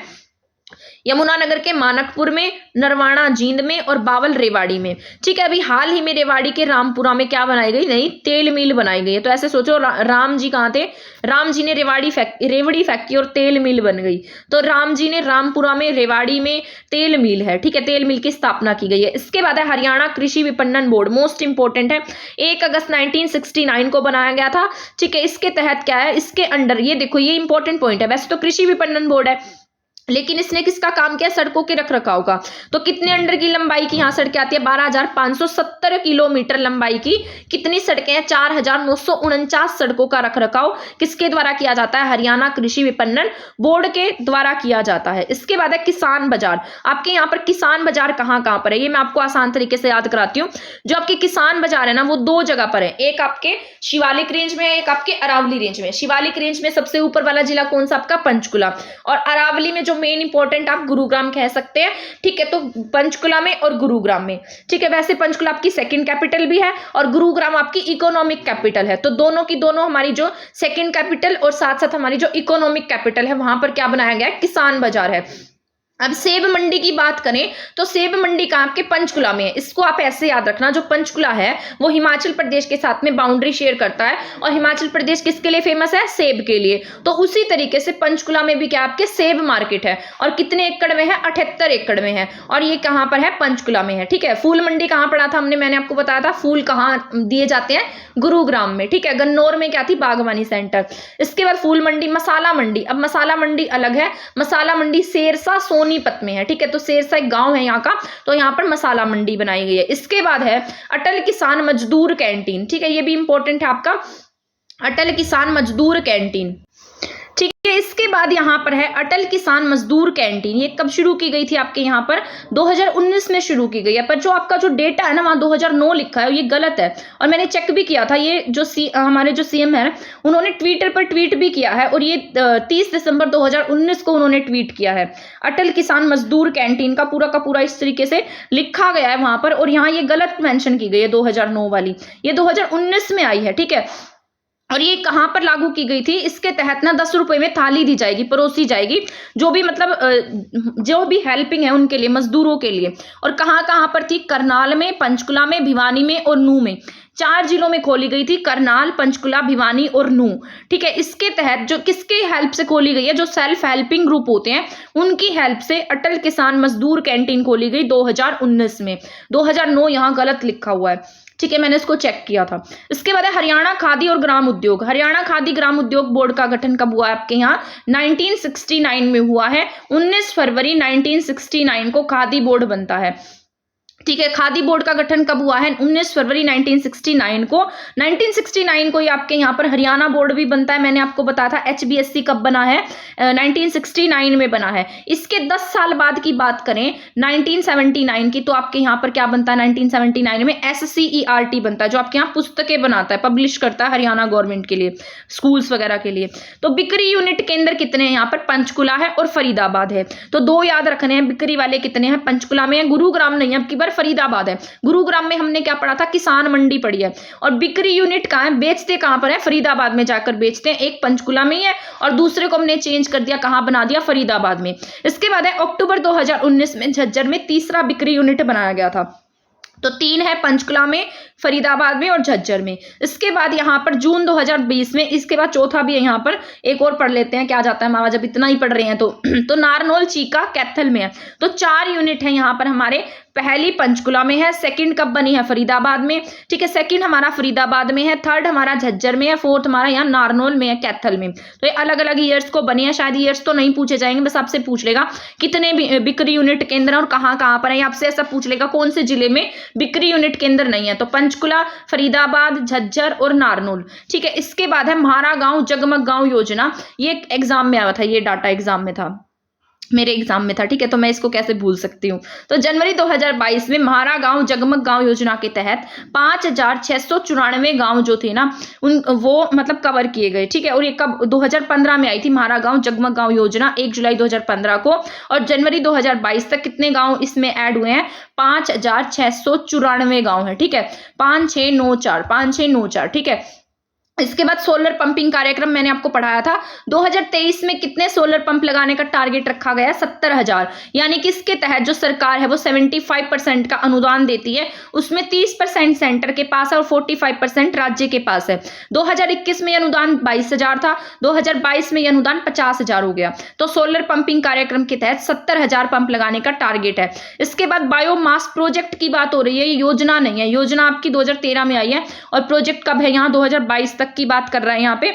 [SPEAKER 1] यमुनानगर के मानकपुर में, नरवाणा जींद में और बावल रेवाड़ी में। ठीक है, अभी हाल ही में रेवाड़ी के रामपुरा में क्या बनाई गई, नई तेल मिल बनाई गई है। तो ऐसे सोचो, राम जी कहाँ थे, राम जी ने रेवड़ी फैक्ट्री और तेल मिल बन गई। तो राम जी ने रामपुरा में, रेवाड़ी में तेल मिल है। ठीक है, तेल मिल की स्थापना की गई है। इसके बाद है हरियाणा कृषि विपणन बोर्ड, मोस्ट इंपोर्टेंट है। 1 अगस्त 1969 को बनाया गया था। ठीक है, इसके तहत क्या है, इसके अंडर, ये देखो ये इंपॉर्टेंट पॉइंट है। वैसे तो कृषि विपणन बोर्ड है, लेकिन इसने किसका काम किया, सड़कों के रखरखाव का। तो कितने अंडर की लंबाई की यहाँ सड़कें आती है, 12,570 किलोमीटर लंबाई की कितनी सड़कें हैं, 4,949 सड़कों का रखरखाव किसके द्वारा किया जाता है, हरियाणा कृषि विपणन बोर्ड के द्वारा किया जाता है। इसके बाद है किसान बाजार। आपके यहाँ पर किसान बाजार कहाँ पर है, ये मैं आपको आसान तरीके से याद कराती हूँ। जो आपके किसान बाजार है ना, वो 2 जगह पर है। एक आपके शिवालिक रेंज में है, एक आपके अरावली रेंज में। शिवालिक रेंज में सबसे ऊपर वाला जिला कौन सा, आपका पंचकुला। और अरावली में जो मेन इंपॉर्टेंट आप गुरुग्राम कह सकते हैं। ठीक है, तो पंचकुला में और गुरुग्राम में। ठीक है, वैसे पंचकुला आपकी सेकंड कैपिटल भी है और गुरुग्राम आपकी इकोनॉमिक कैपिटल है। तो दोनों की दोनों हमारी जो सेकंड कैपिटल और साथ साथ हमारी जो इकोनॉमिक कैपिटल है, वहां पर क्या बनाया गया है, किसान बाजार है। अब सेब मंडी की बात करें तो सेब मंडी कहाँ, आपके पंचकुला में है। इसको आप ऐसे याद रखना, जो पंचकुला है वो हिमाचल प्रदेश के साथ में बाउंड्री शेयर करता है। और हिमाचल प्रदेश किसके लिए फेमस है, सेब के लिए। तो उसी तरीके से पंचकुला में भी क्या आपके सेब मार्केट है। और कितने एकड़ में है, 78 एकड़ में है। और ये कहाँ पर है, पंचकुला में है। ठीक है, फूल मंडी कहाँ पड़ा था हमने, मैंने आपको बताया था फूल कहाँ दिए जाते हैं, गुरुग्राम में। ठीक है, गन्नौर में क्या थी, बागवानी सेंटर। इसके बाद फूल मंडी, मसाला मंडी। अब मसाला मंडी अलग है, मसाला मंडी सेरसा सोनीपत में है। ठीक है, तो सेरसा एक गांव है यहाँ का, तो यहाँ पर मसाला मंडी बनाई गई है। इसके बाद है अटल किसान मजदूर कैंटीन। ठीक है, ये भी इंपॉर्टेंट है आपका, अटल किसान मजदूर कैंटीन। ठीक है, इसके बाद यहाँ पर है अटल किसान मजदूर कैंटीन। ये कब शुरू की गई थी, आपके यहाँ पर 2019 में शुरू की गई है। पर जो आपका जो डेटा है ना, वहाँ 2009 लिखा है, ये गलत है। और मैंने चेक भी किया था, ये जो हमारे जो सीएम है उन्होंने ट्विटर पर ट्वीट भी किया है, और ये 30 दिसंबर 2019 को उन्होंने ट्वीट किया है। अटल किसान मजदूर कैंटीन का पूरा इस तरीके से लिखा गया है वहां पर, और यहाँ ये गलत मेंशन की गई है 2009 वाली, ये 2019 में आई है। ठीक है, और ये कहां पर लागू की गई थी, इसके तहत ना 10 रुपए में थाली दी जाएगी, परोसी जाएगी, जो भी मतलब जो भी हेल्पिंग है उनके लिए, मजदूरों के लिए। और कहां पर थी, करनाल में, पंचकुला में, भिवानी में और नूह में। 4 जिलों में खोली गई थी, करनाल, पंचकुला, भिवानी और नूह। ठीक है, इसके तहत जो किसके हेल्प से खोली गई है, जो सेल्फ हेल्पिंग ग्रुप होते हैं उनकी हेल्प से अटल किसान मजदूर कैंटीन खोली गई 2019 में। 2009 यहाँ गलत लिखा हुआ है। ठीक है, मैंने इसको चेक किया था। इसके बाद है हरियाणा खादी और ग्राम उद्योग। हरियाणा खादी ग्राम उद्योग बोर्ड का गठन कब हुआ है, आपके यहाँ 1969 में हुआ है। 19 फरवरी 1969 को खादी बोर्ड बनता है। ठीक है। खादी बोर्ड का गठन कब हुआ है? 19 फरवरी 1969 को। 1969 को ये आपके यहाँ पर हरियाणा बोर्ड भी बनता है। मैंने आपको बताया था HBSC कब बना है, 1969 में बना है। इसके 10 साल बाद की बात करें 1979 की, तो आपके यहाँ पर क्या बनता है 1979 में? SCERT बनता है, जो आपके यहाँ पुस्तकें बनाता है, पब्लिश करता है हरियाणा गवर्नमेंट के लिए, स्कूल्स वगैरह के लिए। तो बिक्री यूनिट केंद्र कितने हैं यहाँ पर? पंचकुला है और फरीदाबाद है। तो दो याद रखने हैं, बिक्री वाले कितने हैं? पंचकुला में है, गुरुग्राम नहीं है, अब की बार फरीदाबाद है। गुरुग्राम में हमने क्या पढ़ा था? किसान मंडी पढ़ी है। और बिक्री यूनिट कहाँ है? बेचते कहाँ पर है? फरीदाबाद में जाकर बेचते हैं। एक पंचकुला में है और दूसरे को हमने चेंज कर दिया, कहाँ बना दिया? फरीदाबाद में। इसके बाद है अक्टूबर 2019 में झज्जर में तीसरा बिक्री यूनिट बनाया गया था। तो 3 है पंचकुला में, फरीदाबाद में और झज्जर में। इसके बाद यहाँ पर जून 2020 में, इसके बाद चौथा भी है यहाँ पर, एक और पढ़ लेते हैं क्या जाता है हमारा, जब इतना ही पढ़ रहे हैं तो नारनौल, चीका, कैथल में है। तो 4 यूनिट है यहाँ पर हमारे। पहली पंचकुला में है, सेकंड कब बनी है? फरीदाबाद में। ठीक है, सेकंड हमारा फरीदाबाद में है, थर्ड हमारा झज्जर में है, फोर्थ हमारा यहाँ नारनौल में है, कैथल में। तो ये अलग अलग ईयर्स को बनी है। शायद ईयर्स तो नहीं पूछे जाएंगे, बस आपसे पूछ लेगा कितने बिक्री यूनिट केंद्र और कहाँ कहाँ पर है, आपसे ऐसा पूछ लेगा कौन से जिले में बिक्री यूनिट केंद्र नहीं है। तो पंचकुला, फरीदाबाद, झज्जर और नारनौल। ठीक है। इसके बाद है म्हारा गांव जगमग गांव योजना। ये एग्जाम में आया था, ये डाटा एग्जाम में था, मेरे एग्जाम में था। ठीक है, तो मैं इसको कैसे भूल सकती हूँ। तो जनवरी 2022 में म्हारा गांव जगमग गांव योजना के तहत 5694 गांव जो थे ना, वो मतलब कवर किए गए। ठीक है, और ये कब? 2015 में आई थी म्हारा गांव जगमग गांव योजना, 1 जुलाई 2015 को। और जनवरी 2022 तक कितने गांव इसमें ऐड हुए हैं? 5694 गांव है। ठीक है, 5694। ठीक है। इसके बाद सोलर पंपिंग कार्यक्रम मैंने आपको पढ़ाया था। 2023 में कितने सोलर पंप लगाने का टारगेट रखा गया? 70,000। यानी कि इसके तहत जो सरकार है वो 75% का अनुदान देती है, उसमें 30% सेंटर के पास है और 45% राज्य के पास है। 2021 में अनुदान 22,000 था, 2022 में अनुदान 50,000 हो गया। तो सोलर पंपिंग कार्यक्रम के तहत 70,000 पंप लगाने का टारगेट है। इसके बाद बायोमास प्रोजेक्ट की बात हो रही है, योजना नहीं है। योजना आपकी 2013 में आई है और प्रोजेक्ट कब है? यहाँ 2022 तक की बात कर रहा है यहाँ पे।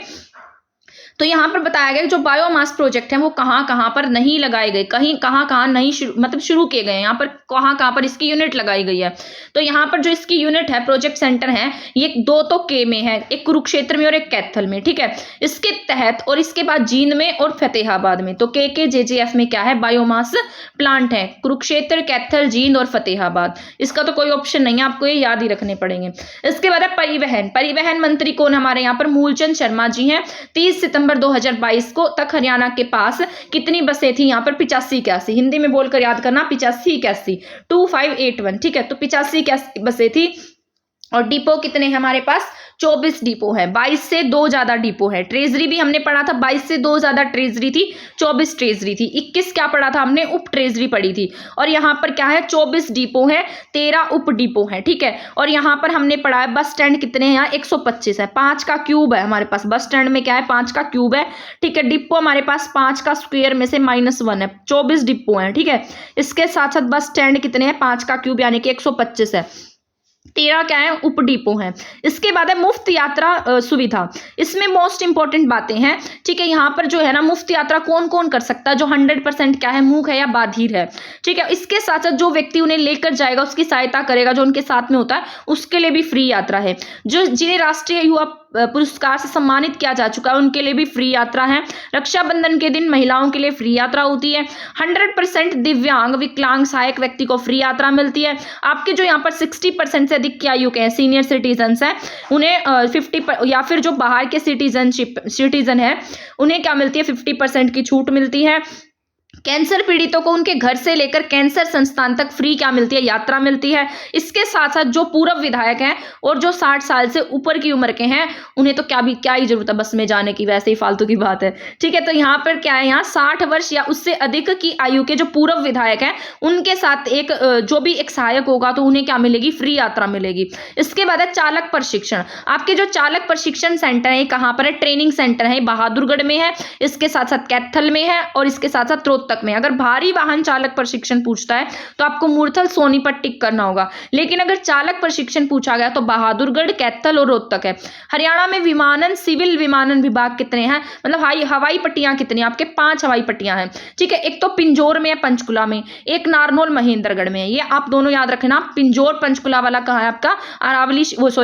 [SPEAKER 1] तो यहाँ पर बताया गया कि जो बायोमास प्रोजेक्ट हैं वो कहाँ कहाँ पर नहीं लगाए गए, कहाँ नहीं शुरू किए गए, यहाँ पर कहाँ पर इसकी यूनिट लगाई गई है। तो यहाँ पर जो इसकी यूनिट है, प्रोजेक्ट सेंटर है, ये 2 तो के में है, एक कुरुक्षेत्र में और एक कैथल में। ठीक है, इसके तहत और इसके बाद जींद में और फतेहाबाद में। तो के JJF में क्या है? बायोमास प्लांट है, कुरुक्षेत्र, कैथल, जींद और फतेहाबाद। इसका तो कोई ऑप्शन नहीं है, आपको ये याद ही रखने पड़ेंगे। इसके बाद है परिवहन मंत्री कौन हमारे यहाँ पर? मूलचंद शर्मा जी हैं। 30 सितंबर 2022 को तक हरियाणा के पास कितनी बसें थी? यहाँ पर 85-81, हिंदी में बोलकर याद करना, 85-81, 2581। ठीक है, तो 85-81 बसें थी। और डिपो कितने हैं हमारे पास? 24 डिपो है, 22 से 2 ज्यादा डिपो है। ट्रेजरी भी हमने पढ़ा था, 22 से 2 ज्यादा ट्रेजरी थी, 24 ट्रेजरी थी। 21 क्या पढ़ा था हमने? उप ट्रेजरी पढ़ी थी। और यहाँ पर क्या है? 24 डिपो है, 13 उप डिपो है। ठीक है, और यहाँ पर हमने पढ़ा है बस स्टैंड कितने हैं? यहाँ 125 है, 5 का क्यूब है हमारे पास। बस स्टैंड में क्या है? 5 का क्यूब है। ठीक है, डिपो हमारे पास 5 का स्क्वायर में से -1 है, 24 डिपो है। ठीक है, इसके साथ साथ बस स्टैंड कितने हैं? 5 का क्यूब यानी कि 125 है। 13 क्या है? उप डिपो है। इसके बाद है मुफ्त यात्रा सुविधा। इसमें मोस्ट इंपॉर्टेंट बातें हैं। ठीक है, यहाँ पर जो है ना, मुफ्त यात्रा कौन कौन कर सकता है? जो 100% क्या है? मूक है या बाधिर है। ठीक है, इसके साथ साथ जो व्यक्ति उन्हें लेकर जाएगा, उसकी सहायता करेगा, जो उनके साथ में होता है, उसके लिए भी फ्री यात्रा है। जो जिन्हें राष्ट्रीय युवा पुरस्कार से सम्मानित किया जा चुका है, उनके लिए भी फ्री यात्रा है। रक्षाबंधन के दिन महिलाओं के लिए फ्री यात्रा होती है। 100% दिव्यांग, विकलांग, सहायक व्यक्ति को फ्री यात्रा मिलती है। आपके जो यहाँ पर 60% से अधिक की आयु के हैं, सीनियर सिटीजन्स हैं, उन्हें 50 या फिर जो बाहर के सिटीजन है, उन्हें क्या मिलती है? 50% की छूट मिलती है। कैंसर पीड़ितों को उनके घर से लेकर कैंसर संस्थान तक फ्री क्या मिलती है? यात्रा मिलती है। इसके साथ साथ जो पूर्व विधायक हैं और जो 60 साल से ऊपर की उम्र के हैं, उन्हें तो क्या ही जरूरत है बस में जाने की, वैसे ही फालतू की बात है। ठीक है, तो यहाँ पर क्या है? यहाँ 60 वर्ष या उससे अधिक की आयु के जो पूर्व विधायक हैं, उनके साथ एक जो भी एक सहायक होगा, तो उन्हें क्या मिलेगी? फ्री यात्रा मिलेगी। इसके बाद है चालक प्रशिक्षण। आपके जो चालक प्रशिक्षण सेंटर है, कहाँ पर है? ट्रेनिंग सेंटर है, बहादुरगढ़ में है, इसके साथ साथ कैथल में है और इसके साथ साथ रोहतक चालक में, अगर भारी वाहन चालक प्रशिक्षण पूछता है तो आपको मूर्थल सोनीपत टिक करना होगा। लेकिन अगर चालक प्रशिक्षण पूछा गया तो बहादुरगढ़, कैथल और रोहतक है। हरियाणा में विमानन सिविल विमानन विभाग कितने हैं, मतलब हवाई पट्टियां कितनी, आपके 5 हवाई पट्टियां हैं, ठीक है। एक तो पिंजौर में है, पंचकुला में, एक नारनौल महेंद्रगढ़ में है। ये आप दोनों याद रखना। पिंजौर पंचकुला वाला कहाँ है आपका, अरावली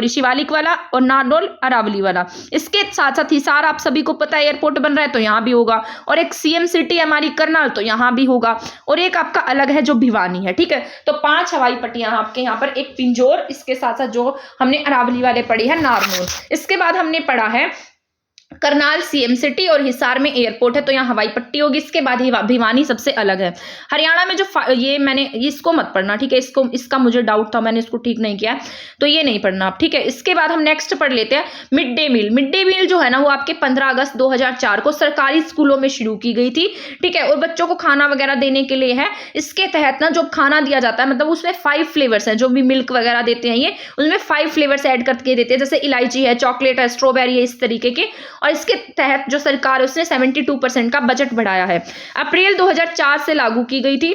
[SPEAKER 1] शिवालिक वाला, और नारनौल अरावली वाला। इसके साथ साथ हिसार आप सभी को पता है एयरपोर्ट बन रहा है तो यहाँ भी होगा, और एक सीएम सिटी हमारी करनाल तो यहाँ भी होगा, और एक आपका अलग है जो भिवानी है, ठीक है। तो 5 हवाई पट्टियां आपके यहाँ पर, एक पिंजौर, इसके साथ साथ जो हमने अरावली वाले पढ़ी है नारनौल। इसके बाद हमने पढ़ा है करनाल सीएम सिटी और हिसार में एयरपोर्ट है तो यहाँ हवाई पट्टी होगी। इसके बाद ही भिवानी सबसे अलग है। हरियाणा में जो ये मैंने इसको मत पढ़ना, ठीक है, इसका मुझे डाउट था, मैंने इसको ठीक नहीं किया, तो ये नहीं पढ़ना आप, ठीक है। इसके बाद हम नेक्स्ट पढ़ लेते हैं mid day meal. Mid day meal जो है ना वो आपके 15 अगस्त 2004 को सरकारी स्कूलों में शुरू की गई थी, ठीक है, और बच्चों को खाना वगैरह देने के लिए है। इसके तहत ना जो खाना दिया जाता है, मतलब उसमें 5 फ्लेवर्स हैं, जो भी मिल्क वगैरह देते हैं ये, उसमें 5 फ्लेवर्स ऐड करके देते हैं, जैसे इलायची है, चॉकलेट है, स्ट्रॉबेरी है, इस तरीके के। और इसके तहत जो सरकार है उसने 72% का बजट बढ़ाया है। अप्रैल 2004 से लागू की गई थी,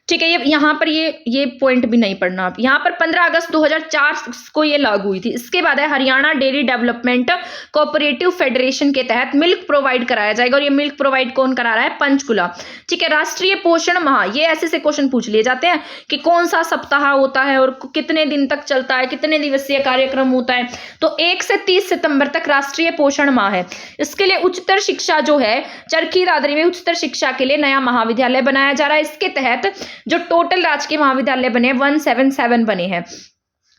[SPEAKER 1] ठीक है। ये यहाँ पर ये पॉइंट भी नहीं पढ़ना आप। यहाँ पर 15 अगस्त 2004 को ये लागू हुई थी। इसके बाद है Haryana dairy development cooperative federation के तहत मिल्क प्रोवाइड कराया जाएगा, और ये मिल्क प्रोवाइड कौन करा रहा है, पंचकुला, ठीक है। राष्ट्रीय पोषण माह, ये ऐसे से क्वेश्चन पूछ लिए जाते हैं कि कौन सा सप्ताह होता है और कितने दिन तक चलता है, कितने दिवसीय कार्यक्रम होता है। तो 1 से 30 सितंबर तक राष्ट्रीय पोषण माह है। इसके लिए उच्चतर शिक्षा जो है चरखी दादरी में उच्चतर शिक्षा के लिए नया महाविद्यालय बनाया जा रहा है। इसके तहत जो टोटल राजकीय महाविद्यालय बने 177 बने हैं।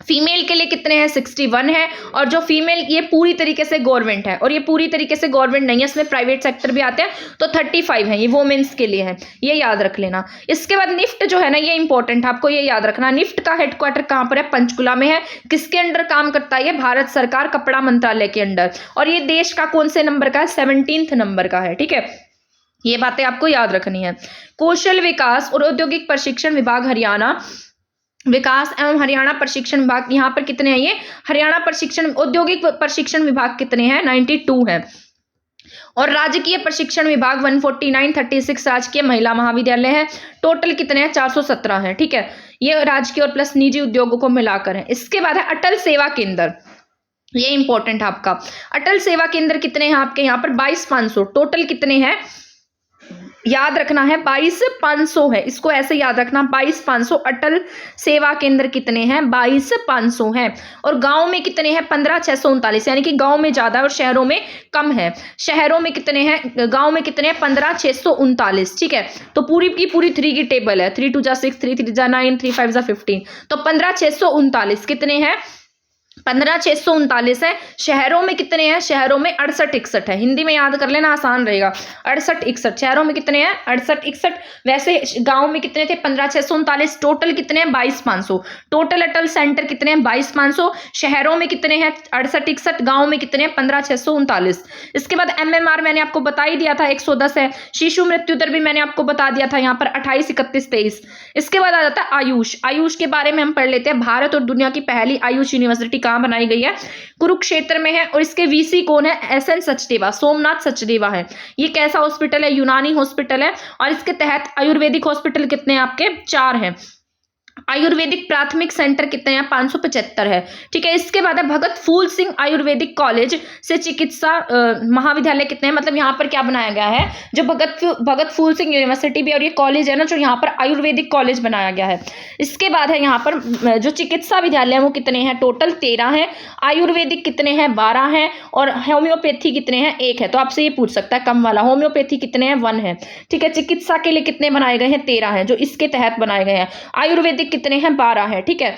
[SPEAKER 1] फीमेल के लिए कितने हैं, 61 है, और जो फीमेल ये पूरी तरीके से गवर्नमेंट है, और ये पूरी तरीके से गवर्नमेंट नहीं है, इसमें प्राइवेट सेक्टर भी आते हैं, तो 35 है, ये वोमेन्स के लिए है, ये याद रख लेना। इसके बाद निफ्ट जो है ना ये इंपॉर्टेंट, आपको ये याद रखना। निफ्ट का हेडक्वार्टर कहाँ पर है, पंचकुला में है। किसके अंडर काम करता है, ये भारत सरकार कपड़ा मंत्रालय के अंडर, और ये देश का कौन से नंबर का है, 17th नंबर का है, ठीक है। ये बातें आपको याद रखनी है। कौशल विकास और औद्योगिक प्रशिक्षण विभाग हरियाणा विकास एवं हरियाणा प्रशिक्षण विभाग, यहाँ पर कितने हैं, ये हरियाणा प्रशिक्षण औद्योगिक प्रशिक्षण विभाग कितने हैं, 92 है। और राजकीय प्रशिक्षण विभाग 149, 36 राजकीय महिला महाविद्यालय है। टोटल कितने हैं, 417 है, ठीक है। ये राजकीय और प्लस निजी उद्योगों को मिलाकर है। इसके बाद है अटल सेवा केंद्र, ये इंपॉर्टेंट है आपका। अटल सेवा केंद्र कितने हैं आपके यहाँ पर, 22,500। टोटल कितने हैं याद रखना है, 22,500 है, इसको ऐसे याद रखना, 22,500। अटल सेवा केंद्र कितने हैं, 22,500 हैं। और गांव में कितने हैं, 15,639, यानी कि गांव में ज्यादा और शहरों में कम है। शहरों में कितने हैं, गांव में कितने हैं, 15,639, ठीक है। तो पूरी की पूरी 3 की टेबल है, 3 2 6, 3 3 9, 3 5 15, तो 15,639 कितने हैं, 15,639 है। शहरों में कितने हैं, शहरों में 68-61 है। हिंदी में याद कर लेना, आसान रहेगा, 68-61। शहरों में कितने हैं, 68-61। वैसे गांव में कितने थे, 15,639। टोटल कितने हैं, 22,500। टोटल अटल सेंटर कितने हैं, 22,500। शहरों में कितने हैं, 68-61। गांव में कितने हैं, 15,639। इसके बाद MMR मैंने आपको बता ही दिया था, 110 है। शिशु मृत्यु दर भी मैंने आपको बता दिया था, यहाँ पर 28, 31, 23। इसके बाद आ जाता है आयुष। आयुष के बारे में हम पढ़ लेते हैं। भारत और दुनिया की पहली आयुष यूनिवर्सिटी कहाँ बनाई गई है, कुरुक्षेत्र में है। और इसके VC कौन है, SN सचदेवा, सोमनाथ सचदेवा है। ये कैसा हॉस्पिटल है, यूनानी हॉस्पिटल है। और इसके तहत आयुर्वेदिक हॉस्पिटल कितने हैं आपके, 4 हैं। आयुर्वेदिक प्राथमिक सेंटर कितने हैं, 575 है, ठीक है। इसके बाद है भगत फूल सिंह आयुर्वेदिक कॉलेज से चिकित्सा महाविद्यालय कितने हैं, मतलब यहाँ पर क्या बनाया गया है, जो भगत फूल सिंह यूनिवर्सिटी भी, और ये कॉलेज है ना जो यहाँ पर आयुर्वेदिक कॉलेज बनाया गया है। इसके बाद है यहाँ पर जो चिकित्सा विद्यालय है वो कितने हैं, टोटल 13 है। आयुर्वेदिक कितने हैं, 12 हैं। और होम्योपैथी कितने हैं, 1 है। तो आपसे ये पूछ सकता है कम वाला, होम्योपैथी कितने हैं, 1 है, ठीक है। चिकित्सा के लिए कितने बनाए गए हैं, 13 है, जो इसके तहत बनाए गए हैं। आयुर्वेदिक कितने हैं, 12 है, ठीक है।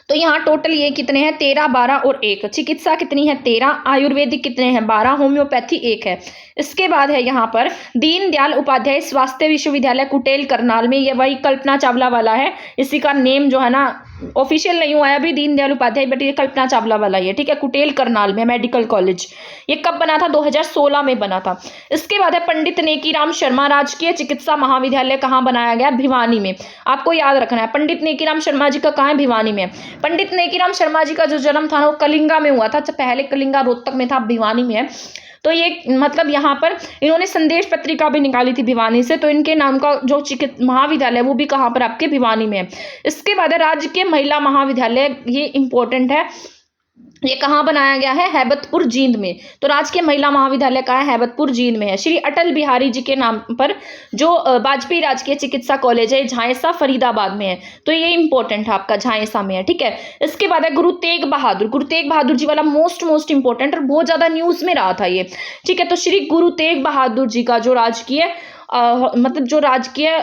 [SPEAKER 1] तो यहाँ टोटल ये कितने हैं, 13, 12 और 1। चिकित्सा कितनी है, 13। आयुर्वेदिक कितने हैं, 12। होम्योपैथी 1 है। इसके बाद है यहाँ पर दीनदयाल उपाध्याय स्वास्थ्य विश्वविद्यालय कुटेल करनाल में, ये वही कल्पना चावला वाला है। इसी का नेम जो है ना ऑफिशियल नहीं हुआ है अभी, दीनदयाल उपाध्याय, बट ये कल्पना चावला वाला ही है, ठीक है। कुटेल करनाल में मेडिकल कॉलेज, ये कब बना था, 2016 में बना था। इसके बाद है पंडित नेकीराम शर्मा राजकीय चिकित्सा महाविद्यालय, कहाँ बनाया गया, भिवानी में। आपको याद रखना है, पंडित नेकीराम शर्मा जी का कहाँ है, भिवानी में। पंडित नेकीराम शर्मा जी का जो जन्म था ना वो कलिंगा में हुआ था। पहले कलिंगा रोहतक में था, अब भिवानी में है। तो ये मतलब यहाँ पर इन्होंने संदेश पत्रिका भी निकाली थी भिवानी से, तो इनके नाम का जो महाविद्यालय वो भी कहाँ पर आपके भिवानी में है। इसके बाद है राजकीय महिला महाविद्यालय, ये इंपॉर्टेंट है, ये कहाँ बनाया गया है, हैबतपुर जींद में। तो राजकीय महिला महाविद्यालय कहाँ है, हैबतपुर जींद में है। श्री अटल बिहारी जी के नाम पर जो वाजपेयी राजकीय चिकित्सा कॉलेज है, झांसा फरीदाबाद में है। तो ये इंपॉर्टेंट है आपका, झांसा में है, ठीक है। इसके बाद है गुरु तेग बहादुर जी वाला मोस्ट इंपॉर्टेंट और बहुत ज्यादा न्यूज में रहा था ये, ठीक है। तो श्री गुरु तेग बहादुर जी का जो राजकीय मतलब जो राजकीय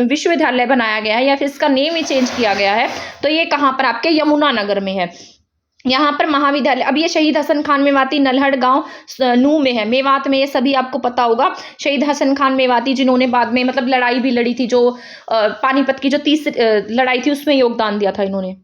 [SPEAKER 1] विश्वविद्यालय बनाया गया है या फिर इसका नेम ही चेंज किया गया है, तो ये कहाँ पर आपके यमुनानगर में है। यहाँ पर महाविद्यालय, अब ये शहीद हसन खान मेवाती नल्हड़ गांव नू में है, मेवात में, ये सभी आपको पता होगा। शहीद हसन खान मेवाती जिन्होंने बाद में मतलब लड़ाई भी लड़ी थी, जो पानीपत की जो 30 लड़ाई थी उसमें योगदान दिया था इन्होंने।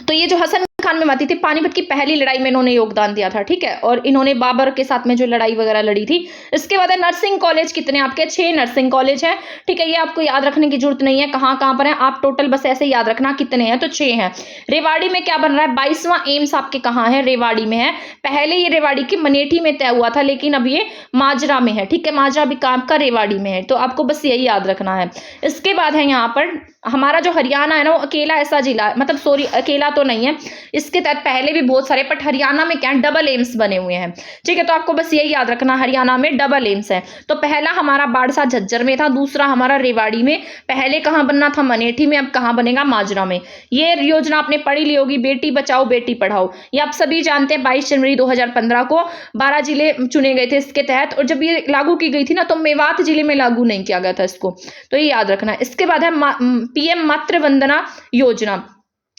[SPEAKER 1] तो ये जो हसन खान मेवाती थे, पानीपत की पहली लड़ाई में इन्होंने योगदान दिया था, ठीक है। और इन्होंने बाबर के साथ में जो लड़ाई वगैरह लड़ी थी। इसके बाद है नर्सिंग कॉलेज, कितने आपके 6 नर्सिंग कॉलेज है, ठीक है। ये आपको याद रखने की जरूरत नहीं है कहाँ पर है, आप टोटल बस ऐसे याद रखना कितने हैं, तो 6 हैं। रेवाड़ी में क्या बन रहा है, 22वां एम्स आपके कहाँ है, रेवाड़ी में है। पहले ये रेवाड़ी की मनेठी में तय हुआ था, लेकिन अब ये माजरा में है, ठीक है। माजरा भी आपका रेवाड़ी में है, तो आपको बस यही याद रखना है। इसके बाद है यहाँ पर हमारा जो हरियाणा है ना, वो अकेला ऐसा जिला, मतलब सॉरी अकेला तो नहीं है, इसके तहत पहले भी बहुत सारे, बट हरियाणा में क्या डबल एम्स बने हुए हैं, ठीक है। तो आपको बस यही याद रखना, हरियाणा में डबल एम्स है। तो पहला हमारा बाड़सा झज्जर में था, दूसरा हमारा रेवाड़ी में, पहले कहाँ बनना था, मनेठी में, अब कहाँ बनेगा, माजरा में। ये योजना आपने पढ़ी ली होगी, बेटी बचाओ बेटी पढ़ाओ, ये आप सभी जानते हैं। 22 जनवरी 2015 को 12 जिले चुने गए थे इसके तहत, और जब ये लागू की गई थी ना, तो मेवात जिले में लागू नहीं किया गया था इसको, तो ये याद रखना। इसके बाद है पीएम मातृ वंदना योजना,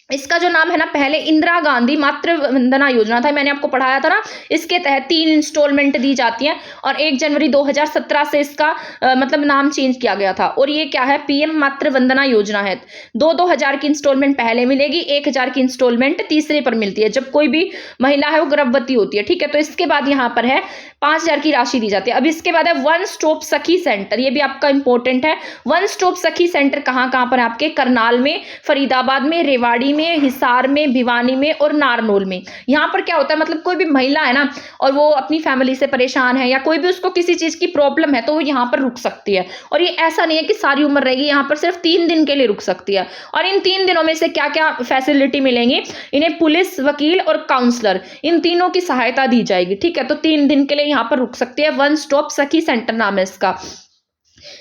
[SPEAKER 1] इसका जो नाम है ना, पहले इंदिरा गांधी मातृ वंदना योजना था, मैंने आपको पढ़ाया था ना। इसके तहत 3 इंस्टॉलमेंट दी जाती हैं, और 1 जनवरी 2017 से इसका मतलब नाम चेंज किया गया था। और ये क्या है, पीएम मातृ वंदना योजना है। 2-2 की इंस्टॉलमेंट पहले मिलेगी, 1,000 की इंस्टॉलमेंट तीसरे पर मिलती है, जब कोई भी महिला है वो गर्भवती होती है, ठीक है। तो इसके बाद यहाँ पर है 5,000 की राशि दी जाती है। अब इसके बाद है वन स्टॉप सखी सेंटर, ये भी आपका इंपॉर्टेंट है। वन स्टॉप सखी सेंटर कहाँ पर आपके, करनाल में, फरीदाबाद में, रेवाड़ी में, हिसार में, भिवानी में और नारनौल में। यहाँ पर क्या होता है, मतलब कोई भी महिला है ना, और वो अपनी फैमिली से परेशान है, या कोई भी उसको किसी चीज की प्रॉब्लम है, तो वो यहाँ पर रुक सकती है। और ये ऐसा नहीं है कि सारी उम्र रहेगी, यहाँ पर सिर्फ 3 दिन के लिए रुक सकती है। और इन 3 दिनों में से क्या क्या फैसिलिटी मिलेंगी, इन्हें पुलिस, वकील और काउंसलर, इन तीनों की सहायता दी जाएगी, ठीक है। तो 3 दिन के लिए यहाँ पर रुक सकती है। वन स्टॉप सखी सेंटर नाम है इसका।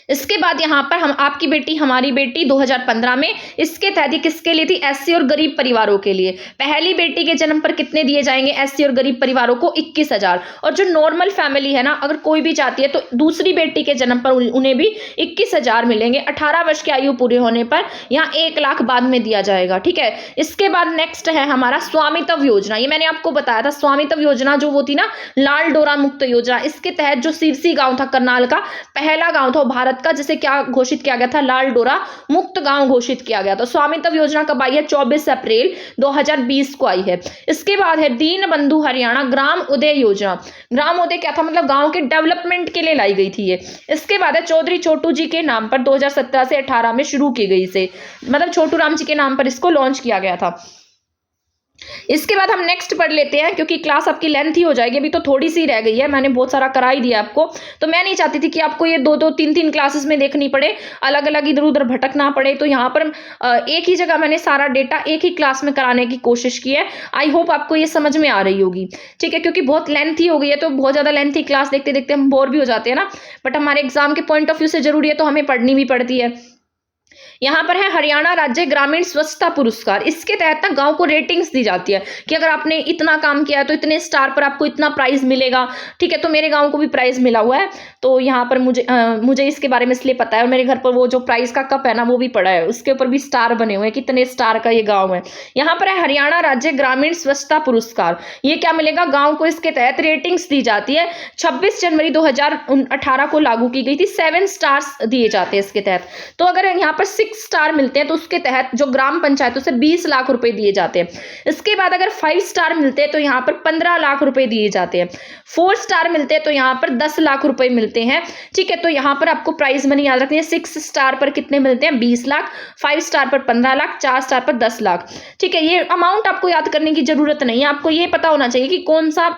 [SPEAKER 1] इसके बाद यहाँ पर हम आपकी बेटी हमारी बेटी 2015 में, इसके तहत किसके लिए थी, एससी और गरीब परिवारों के लिए। पहली बेटी के जन्म पर कितने दिए जाएंगे एससी और गरीब परिवारों को, 21,000। और जो नॉर्मल फैमिली है ना, अगर कोई भी चाहती है, तो दूसरी बेटी के जन्म पर उन्हें भी 21,000 मिलेंगे। 18 वर्ष की आयु पूरे होने पर यहाँ 1 लाख बाद में दिया जाएगा, ठीक है। इसके बाद नेक्स्ट है हमारा स्वामित्व योजना, ये मैंने आपको बताया था। स्वामित्व योजना जो वो थी ना, लाल डोरा मुक्त योजना, इसके तहत जो सिरसी गांव था, करनाल का पहला गांव था भारत का, जिसे क्या घोषित किया गया था, लाल डोरा मुक्त गांव घोषित किया गया। तो स्वामित्व योजना कब आई है, 24 अप्रैल 2020 को आई है। इसके बाद है दीन बंधु हरियाणा ग्राम उदय योजना। ग्राम उदय क्या था, मतलब गांव के डेवलपमेंट के लिए लाई गई थी ये। इसके बाद है चौधरी छोटू जी के नाम पर 2017 से 18 में शुरू की गई से, मतलब छोटू राम जी के नाम पर इसको लॉन्च किया गया था। इसके बाद हम नेक्स्ट पढ़ लेते हैं, क्योंकि क्लास आपकी लेंथी हो जाएगी, अभी तो थोड़ी सी रह गई है, मैंने बहुत सारा करा ही दिया आपको। तो मैं नहीं चाहती थी कि आपको ये 2-2, 3-3 क्लासेस में देखनी पड़े, अलग अलग इधर उधर भटकना पड़े। तो यहाँ पर एक ही जगह मैंने सारा डेटा एक ही क्लास में कराने की कोशिश की है। आई होप आपको ये समझ में आ रही होगी, ठीक है। क्योंकि बहुत लेंथी हो गई है, तो बहुत ज्यादा लेंथी क्लास देखते देखते हम बोर भी हो जाते हैं ना, बट हमारे एग्जाम के पॉइंट ऑफ व्यू से जरूरी है, तो हमें पढ़नी भी पड़ती है। यहाँ पर है हरियाणा राज्य ग्रामीण स्वच्छता पुरस्कार। इसके तहत ना गांव को रेटिंग्स दी जाती है कि अगर आपने इतना काम किया तो इतने स्टार पर आपको इतना प्राइज मिलेगा, ठीक है। तो मेरे गांव को भी प्राइज मिला हुआ है, तो यहाँ पर मुझे इसके बारे में इसलिए पता है। और मेरे घर पर वो जो प्राइज का कप है ना, वो भी पड़ा है, उसके ऊपर भी स्टार बने हुए हैं, कितने स्टार का ये गाँव है। यहाँ पर है हरियाणा राज्य ग्रामीण स्वच्छता पुरस्कार। ये क्या मिलेगा, गाँव को इसके तहत रेटिंग्स दी जाती है। 26 जनवरी 2018 को लागू की गई थी, 7 स्टार्स दिए जाते हैं इसके तहत। तो अगर यहाँ पर 6 स्टार मिलते हैं तो उसके तहत जो ग्राम पंचायतों से 20 लाख रुपए दिए जाते हैं। इसके बाद अगर 5 स्टार मिलते हैं तो यहाँ पर 15 लाख रुपए दिए जाते हैं। 4 स्टार मिलते हैं तो यहाँ पर 10 लाख रुपए मिलते हैं। ठीक है, तो यहाँ पर आपको प्राइज मनी याद रखनी है। 6 स्टार पर कितने मिलते हैं? 20 लाख, 5 स्टार पर 15 लाख, 4 स्टार पर 10 लाख। ठीक है, ये अमाउंट आपको याद करने की जरूरत नहीं है, आपको ये पता होना चाहिए कि कौन सा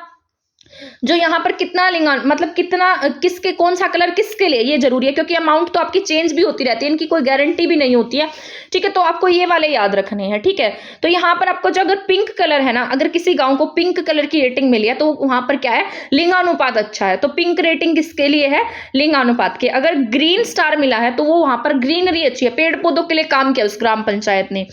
[SPEAKER 1] जो यहाँ पर कितना लिंगान मतलब कितना किसके कौन सा कलर किसके लिए, ये जरूरी है क्योंकि अमाउंट तो आपकी चेंज भी होती रहती है, इनकी कोई गारंटी भी नहीं होती है। ठीक है, तो आपको ये वाले याद रखने हैं। ठीक है, तो यहाँ पर आपको जो अगर पिंक कलर है ना, अगर किसी गांव को पिंक कलर की रेटिंग मिली है तो वहां पर क्या है? लिंगानुपात अच्छा है। तो पिंक रेटिंग किसके लिए है? लिंगानुपात के। अगर ग्रीन स्टार मिला है तो वो वहां पर ग्रीनरी अच्छी है, पेड़ पौधों के लिए काम किया उस ग्राम पंचायत ने।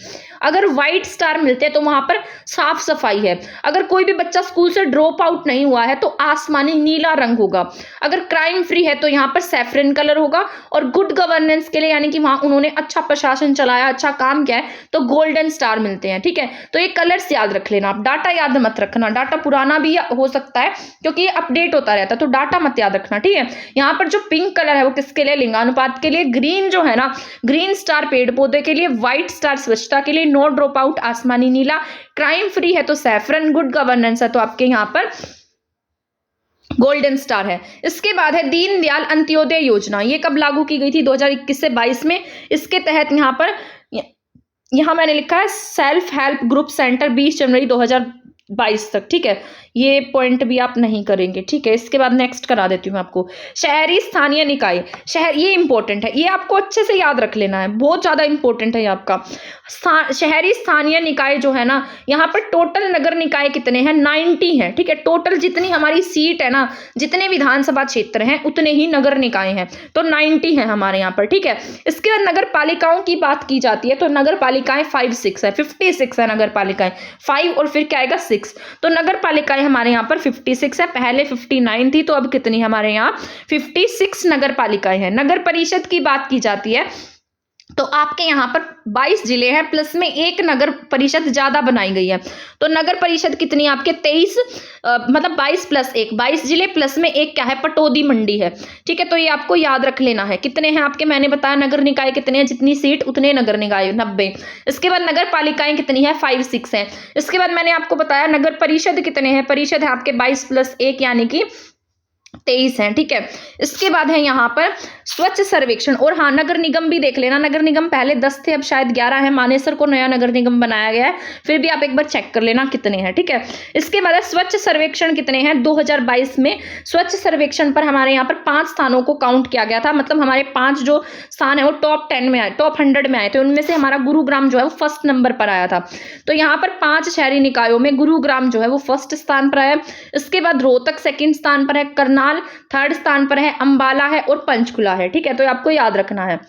[SPEAKER 1] अगर व्हाइट स्टार मिलते हैं तो वहां पर साफ सफाई है। अगर कोई भी बच्चा स्कूल से ड्रॉप आउट नहीं हुआ है तो आसमानी नीला रंग होगा। अगर क्राइम फ्री है तो यहाँ पर सैफरन कलर होगा। और गुड गवर्नेंस के लिए यानी कि वहां उन्होंने अच्छा प्रशासन चलाया, अच्छा काम किया है, तो गोल्डन स्टार मिलते हैं। ठीक है, तो ये कलर्स याद रख लेना आप, डाटा याद मत रखना। डाटा पुराना भी हो सकता है क्योंकि ये अपडेट होता रहता है, तो डाटा मत याद रखना। ठीक है, यहाँ पर जो पिंक कलर है वो किसके लिए? लिंगानुपात के लिए। ग्रीन जो है ना, ग्रीन स्टार पेड़ पौधे के लिए। व्हाइट स्टार स्वच्छता के लिए। नो ड्रॉप आउट आसमानी नीला। क्राइम फ्री है तो सैफरन। गुड गवर्नेंस है तो आपके यहाँ पर गोल्डन स्टार है। इसके बाद है दीनदयाल अंत्योदय योजना। ये कब लागू की गई थी? 2021 से 22 में। इसके तहत यहाँ मैंने लिखा है सेल्फ हेल्प ग्रुप सेंटर 20 जनवरी 2022 तक। ठीक है, ये पॉइंट भी आप नहीं करेंगे। ठीक है, इसके बाद नेक्स्ट करा देती हूँ मैं आपको। शहरी स्थानीय निकाय, शहर, ये इंपॉर्टेंट है, ये आपको अच्छे से याद रख लेना है, बहुत ज्यादा इंपॉर्टेंट है ये आपका। शहरी स्थानीय निकाय जो है ना, यहाँ पर टोटल नगर निकाय कितने हैं? 90 हैं। ठीक है, टोटल जितनी हमारी सीट है ना, जितने विधानसभा क्षेत्र हैं उतने ही नगर निकाय हैं, तो 90 हैं हमारे यहाँ पर। ठीक है, इसके बाद नगर पालिकाओं की बात की जाती है तो नगर पालिकाएं 5-6 है, 56 है नगर पालिकाएं। 5 और फिर क्या आएगा? 6। तो नगर पालिकाएं हमारे यहाँ पर 56 है, पहले 59 थी, तो अब कितनी हमारे यहाँ 56 नगर पालिकाएं हैं। नगर परिषद की बात की जाती है तो आपके यहाँ पर 22 जिले हैं, प्लस में एक नगर परिषद ज्यादा बनाई गई है। तो नगर परिषद कितनी है आपके? 23 मतलब 22 प्लस 1, 22 जिले प्लस में एक क्या है? पटौदी मंडी है। ठीक है, तो ये आपको याद रख लेना है। कितने हैं आपके? मैंने बताया नगर निकाय कितने हैं, जितनी सीट उतने नगर निकाय 90। इसके बाद नगर पालिकाएं कितनी है? 5-6 है। इसके बाद मैंने आपको बताया नगर परिषद कितने हैं? परिषद है आपके 22 प्लस 1 यानी कि 23 हैं। ठीक है, इसके बाद है यहाँ पर स्वच्छ सर्वेक्षण। और हाँ, नगर निगम भी देख लेना। नगर निगम पहले 10 थे, अब शायद 11 है। मानेसर को नया नगर निगम बनाया गया है, फिर भी आप एक बार चेक कर लेना कितने हैं। ठीक है, इसके बाद स्वच्छ सर्वेक्षण कितने हैं? 2022 में स्वच्छ सर्वेक्षण पर हमारे यहाँ पर 5 स्थानों को काउंट किया गया था। मतलब हमारे 5 जो स्थान है वो टॉप 10 में आए, टॉप 100 में आए थे। उनमें से हमारा गुरुग्राम जो है वो फर्स्ट नंबर पर आया था। तो यहाँ पर 5 शहरी निकायों में गुरुग्राम जो है वो फर्स्ट स्थान पर आया। इसके बाद रोहतक सेकंड स्थान पर है, करनाल थर्ड स्थान पर है, अंबाला है और पंचकुला है। ठीक है, तो आपको याद रखना है।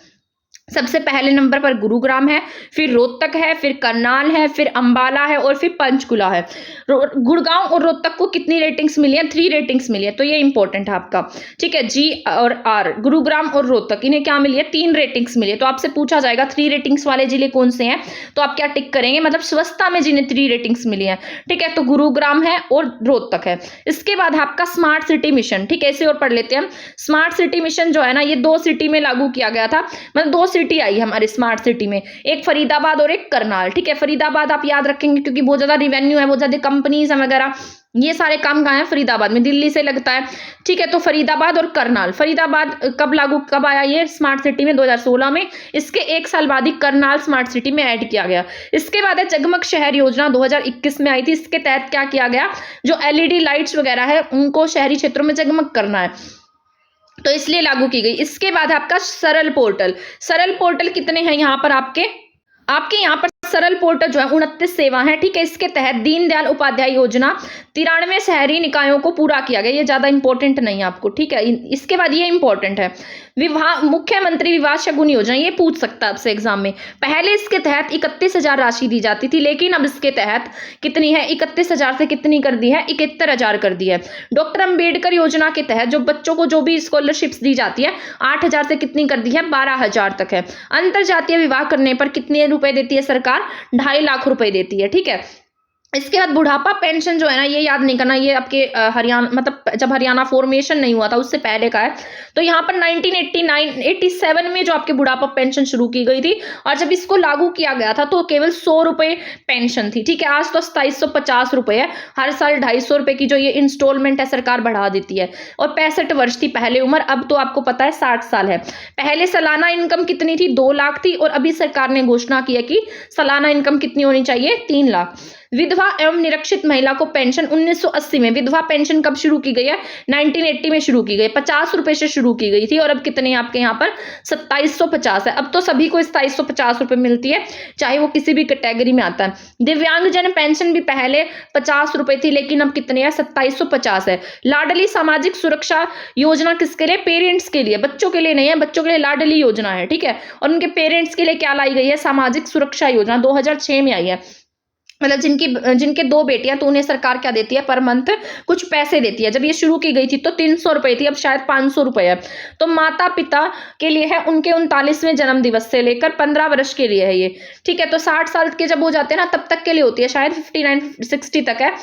[SPEAKER 1] सबसे पहले नंबर पर गुरुग्राम है, फिर रोहतक है, फिर करनाल है, फिर अंबाला है और फिर पंचकुला है। गुड़गांव और रोहतक को कितनी रेटिंग्स मिली है? 3 रेटिंग्स मिली है, तो ये इंपॉर्टेंट है आपका। ठीक है, जी और आर, गुरुग्राम और रोहतक, इन्हें क्या मिली है? 3 रेटिंग्स मिली है। तो आपसे पूछा जाएगा 3 रेटिंग्स वाले जिले कौन से हैं, तो आप क्या टिक करेंगे? मतलब स्वच्छता में जिन्हें 3 रेटिंग्स मिली है। ठीक है, तो गुरुग्राम है और रोहतक है। इसके बाद आपका स्मार्ट सिटी मिशन। ठीक है, इसे और पढ़ लेते हैं हम। स्मार्ट सिटी मिशन जो है ना, ये 2 सिटी में लागू किया गया था। मतलब 2 सिटी आई हमारे स्मार्ट सिटी में, एक फरीदाबाद और एक करनाल। ठीक है, फरीदाबाद आप याद रखेंगे क्योंकि बहुत ज्यादा रिवेन्यू है, बहुत ज्यादा कंपनीज है वगैरह, ये सारे काम कहाँ है? फरीदाबाद में, दिल्ली से लगता है। ठीक है, तो फरीदाबाद और करनाल। फरीदाबाद कब आया ये स्मार्ट सिटी में? 2016 में। इसके 1 साल बाद ही करनाल स्मार्ट सिटी में ऐड किया गया। इसके बाद है जगमग शहर योजना, 2021 में आई थी। इसके तहत क्या किया गया? जो LED लाइट्स वगैरह है उनको शहरी क्षेत्रों में जगमग करना है, तो इसलिए लागू की गई। इसके बाद आपका सरल पोर्टल। सरल पोर्टल कितने हैं यहाँ पर आपके यहाँ पर सरल पोर्टल जो है 29 सेवा है। ठीक है, इसके तहत दीनदयाल उपाध्याय योजना 93 शहरी निकायों को पूरा किया गया। ये ज्यादा इंपॉर्टेंट नहीं है आपको। ठीक है, इसके बाद ये इंपॉर्टेंट है मुख्यमंत्री विवाह शगुन योजना। ये पूछ सकता है आपसे एग्जाम में। पहले इसके तहत 31,000 राशि दी जाती थी, लेकिन अब इसके तहत कितनी है? 31,000 से कितनी कर दी है? 71,000 कर दी है। डॉक्टर अंबेडकर योजना के तहत जो बच्चों को जो भी स्कॉलरशिप्स दी जाती है 8,000 से कितनी कर दी है? 12,000 तक है। अंतर जातीय विवाह करने पर कितने रुपए देती है सरकार? 2.5 लाख रुपए देती है। ठीक है, इसके बाद बुढ़ापा पेंशन जो है ना, ये याद नहीं करना, ये आपके हरियाणा मतलब जब हरियाणा फॉर्मेशन नहीं हुआ था उससे पहले का है। तो यहाँ पर 1987 में जो आपके बुढ़ापा पेंशन शुरू की गई थी, और जब इसको लागू किया गया था तो केवल 100 रुपए पेंशन थी, ठीक है। आज तो 2750 रुपए है, हर साल 250 रुपए की जो ये इंस्टॉलमेंट है सरकार बढ़ा देती है। और 65 वर्ष थी पहले उम्र, अब तो आपको पता है 60 साल है। पहले सालाना इनकम कितनी थी? 2 लाख थी, और अभी सरकार ने घोषणा की है कि सालाना इनकम कितनी होनी चाहिए? 3 लाख। विधवा एवं निरक्षित महिला को पेंशन 1980 में, विधवा पेंशन कब शुरू की गई है? 1980 में शुरू की गई, 50 रुपए से शुरू की गई थी, और अब कितने आपके यहाँ पर 2750 है। अब तो सभी को 2750 रुपए मिलती है, चाहे वो किसी भी कैटेगरी में आता है। दिव्यांगजन पेंशन भी पहले 50 रुपए थी, लेकिन अब कितने है? 2750 है। लाडली सामाजिक सुरक्षा योजना किसके लिए? पेरेंट्स के लिए, बच्चों के लिए नहीं है, बच्चों के लिए लाडली योजना है, ठीक है। और उनके पेरेंट्स के लिए क्या लाई गई है? सामाजिक सुरक्षा योजना 2006 में आई है। मतलब जिनके 2 बेटियां, तो उन्हें सरकार क्या देती है? पर मंथ कुछ पैसे देती है। जब ये शुरू की गई थी तो 300 रुपए थी, अब शायद 500 रुपए है। तो माता पिता के लिए है उनके 39वें जन्म दिवस से लेकर 15 वर्ष के लिए है ये, ठीक है। तो 60 साल के जब हो जाते हैं ना, तब तक के लिए होती है, शायद 59-60 तक है।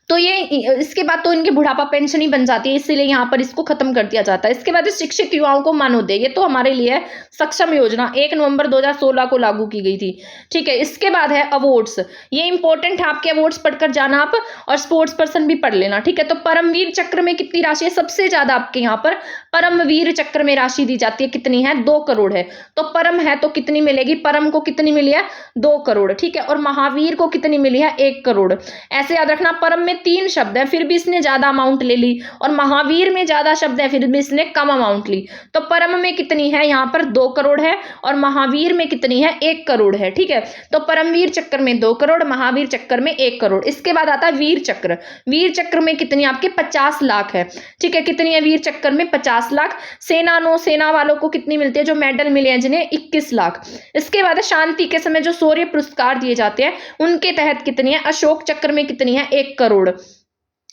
[SPEAKER 1] तो ये इसके बाद तो इनकी बुढ़ापा पेंशन ही बन जाती है, इसीलिए यहाँ पर इसको खत्म कर दिया जाता है। इसके बाद शिक्षित युवाओं को मानोदय, ये तो हमारे लिए सक्षम योजना 1 नवंबर 2016 को लागू की गई थी, ठीक है। इसके बाद है अवार्ड्स, ये इंपॉर्टेंट है, आपके अवार्ड्स पढ़कर जाना आप, और स्पोर्ट्स पर्सन भी पढ़ लेना, ठीक है। तो परमवीर चक्र में कितनी राशि है? सबसे ज्यादा आपके यहाँ पर परमवीर चक्र में राशि दी जाती है, कितनी है? 2 करोड़ है। तो परम है तो कितनी मिलेगी? परम को कितनी मिली है? 2 करोड़, ठीक है। और महावीर को कितनी मिली है? 1 करोड़। ऐसे याद रखना, परम में 3 शब्द है, फिर भी इसने ज्यादा अमाउंट ले ली, और महावीर में ज्यादा शब्द है, फिर भी इसने कम अमाउंट ली। तो परम में कितनी है? यहाँ पर 2 करोड़ है, और महावीर में कितनी है? 1 करोड़ है, ठीक है। तो परमवीर चक्र में 2 करोड़, महावीर चक्र में 1 करोड़। इसके बाद आता है वीर चक्र, वीर चक्र में कितनी आपके? 50 लाख है, ठीक है। कितनी है वीर चक्र में? 50 लाख। सेना नौसेना वालों को कितनी मिलती है? जो मेडल मिले हैं जिन्हें, 21 लाख। इसके बाद शांति के समय जो शौर्य पुरस्कार दिए जाते हैं, उनके तहत कितनी है? अशोक चक्र में कितनी है? 1 करोड़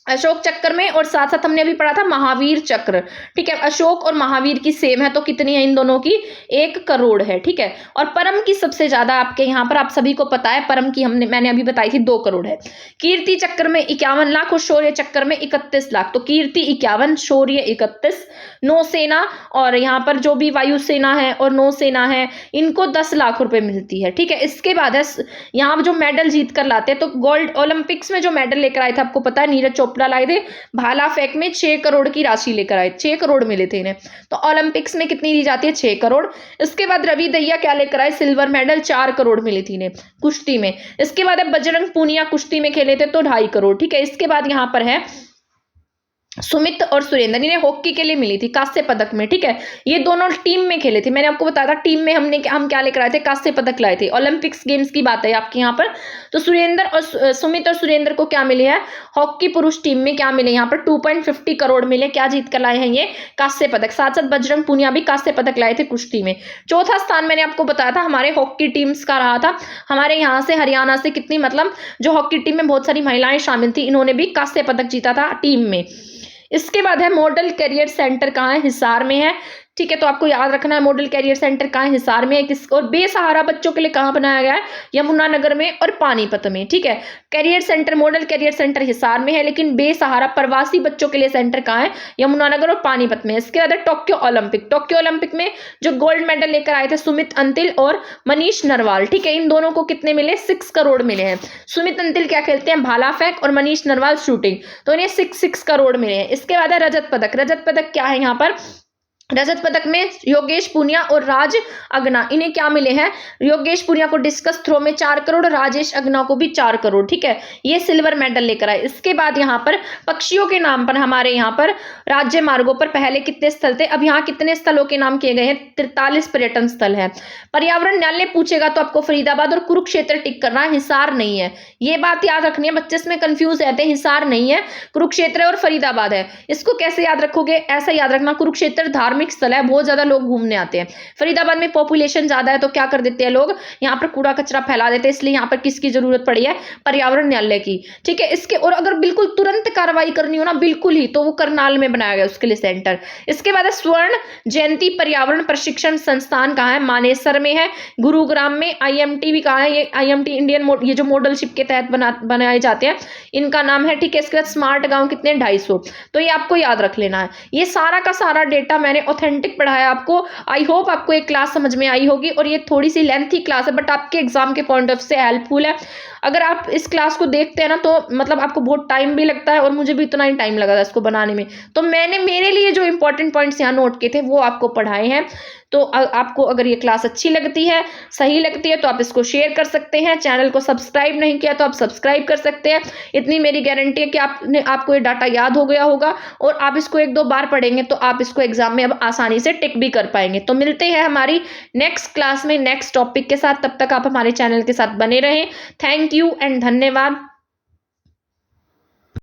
[SPEAKER 1] अशोक चक्र में। और साथ साथ हमने अभी पढ़ा था महावीर चक्र, ठीक है। अशोक और महावीर की सेम है, तो कितनी है इन दोनों की? 1 करोड़ है, ठीक है। और परम की सबसे ज्यादा आपके यहाँ पर, आप सभी को पता है, परम की मैंने अभी बताई थी 2 करोड़ है। कीर्ति चक्र में 51 लाख, और शौर्य चक्र में 31 लाख। तो कीर्ति 51, शौर्य 31। नौसेना और यहाँ पर जो भी वायुसेना है और नौसेना है, इनको 10 लाख रुपए मिलती है, ठीक है। इसके बाद है यहाँ जो मेडल जीत कर लाते हैं, तो गोल्ड ओलंपिक्स में जो मेडल लेकर आए थे, आपको पता है, नीरज चोपड़ा लाए थे। भाला फेंक में 6 करोड़ की राशि लेकर आए, 6 करोड़ मिले थे इन्हें। तो ओलंपिक्स में कितनी दी जाती है? 6 करोड़। इसके बाद रवि दहिया क्या लेकर आए? सिल्वर मेडल, 4 करोड़ मिली थी इन्हें कुश्ती में। इसके बाद बजरंग पूनिया कुश्ती में खेले थे, तो 2.5 करोड़, ठीक है। इसके बाद यहाँ पर है सुमित और सुरेंद्र, इन्हें हॉकी के लिए मिली थी कांस्य पदक में, ठीक है। ये दोनों टीम में खेले थे, मैंने आपको बताया था टीम में हम क्या लेकर आए थे? कांस्य पदक लाए थे। ओलंपिक्स गेम्स की बात है आपके यहाँ पर। तो सुमित और सुरेंद्र को क्या मिले हैं? हॉकी पुरुष टीम में क्या मिले? यहाँ पर 2.50 करोड़ मिले। क्या जीत कर लाए हैं ये? कांस्य पदक। साथ साथ बजरंग पूनिया भी कांस्य पदक लाए थे कुश्ती में। चौथा स्थान मैंने आपको बताया था हमारे हॉकी टीम्स का रहा था। हमारे यहाँ से हरियाणा से कितनी, मतलब जो हॉकी टीम में बहुत सारी महिलाएं शामिल थी, इन्होंने भी कांस्य पदक जीता था टीम में। इसके बाद है मॉडल कैरियर सेंटर कहाँ है? हिसार में है, ठीक है। तो आपको याद रखना है मॉडल कैरियर सेंटर कहाँ है? हिसार में है। किस और बेसहारा बच्चों के लिए कहाँ बनाया गया है? यमुनानगर में और पानीपत में, ठीक है। Career centre, model career centre Hisar में है, लेकिन बेसहारा प्रवासी बच्चों के लिए सेंटर कहाँ है? यमुनानगर और पानीपत में। इसके बाद है टोक्यो ओलंपिक। टोक्यो ओलंपिक में जो गोल्ड मेडल लेकर आए थे सुमित अंतिल और मनीष नरवाल, ठीक है। इन दोनों को कितने मिले? 6 करोड़ मिले हैं। सुमित अंतिल क्या खेलते हैं? भाला फेंक, और मनीष नरवाल शूटिंग, तो इन्हें 6 करोड़ मिले हैं। इसके बाद है रजत पदक। रजत पदक क्या है यहाँ पर? रजत पदक में योगेश पुनिया और राज अगना, इन्हें क्या मिले हैं? योगेश पुनिया को डिस्कस थ्रो में 4 करोड़, राजेश अगना को भी 4 करोड़, ठीक है। ये सिल्वर मेडल लेकर आए। इसके बाद यहाँ पर पक्षियों के नाम पर हमारे यहाँ पर राज्य मार्गों पर पहले कितने स्थल थे? अब यहाँ कितने स्थलों के नाम किए गए हैं? 43 पर्यटन स्थल है। पर्यावरण न्यायालय पूछेगा तो आपको फरीदाबाद और कुरुक्षेत्र टिक करना है, हिसार नहीं है। ये बात याद रखनी है, बच्चे इसमें कंफ्यूज रहते हैं, हिसार नहीं है, कुरुक्षेत्र और फरीदाबाद है। इसको कैसे याद रखोगे? ऐसा याद रखना, कुरुक्षेत्र धार्मिक धार्मिक स्थल है, बहुत ज़्यादा लोग घूमने आते हैं। फरीदाबाद में पॉपुलेशन ज़्यादा है तो क्या कर देते हैं लोग, यहाँ पर कूड़ा कचरा फैला देते हैं, इसलिए यहाँ पर किसकी ज़रूरत पड़ी है, पर्यावरण न्यायालय की। ठीक है, इसके और अगर बिल्कुल तुरंत कार्रवाई करनी हो ना, बिल्कुल ही, तो वो करनाल में बनाया गया उसके लिए सेंटर। इसके बाद है स्वर्ण जयंती पर्यावरण प्रशिक्षण संस्थान कहाँ है, मानेसर में है। गुरुग्राम में। IMT भी कहाँ है, ये IMT इंडियन ये जो मॉडलशिप के तहत बनाए जाते हैं, इनका नाम है। ठीक है, इसके बाद स्मार्ट गांव कितने, 250। तो ये आपको याद रख लेना है। ये सारा का सारा डेटा मैंने ऑथेंटिक पढ़ाया आपको। आई होप आपको एक क्लास समझ में आई होगी, और ये थोड़ी सी लेंथी क्लास है बट आपके एग्जाम के पॉइंट ऑफ से हेल्पफुल है। अगर आप इस क्लास को देखते हैं ना तो मतलब आपको बहुत टाइम भी लगता है, और मुझे भी इतना ही टाइम लगा था इसको बनाने में। तो मैंने मेरे लिए जो इंपॉर्टेंट पॉइंट्स यहाँ नोट किए थे वो आपको पढ़ाए हैं। तो आपको अगर ये क्लास अच्छी लगती है, सही लगती है, तो आप इसको शेयर कर सकते हैं। चैनल को सब्सक्राइब नहीं किया तो आप सब्सक्राइब कर सकते हैं। इतनी मेरी गारंटी है कि आपको ये डाटा याद हो गया होगा, और आप इसको 1-2 बार पढ़ेंगे तो आप इसको एग्जाम में अब आसानी से टिक भी कर पाएंगे। तो मिलते हैं हमारी नेक्स्ट क्लास में नेक्स्ट टॉपिक के साथ। तब तक आप हमारे चैनल के साथ बने रहें। थैंक यू एंड धन्यवाद।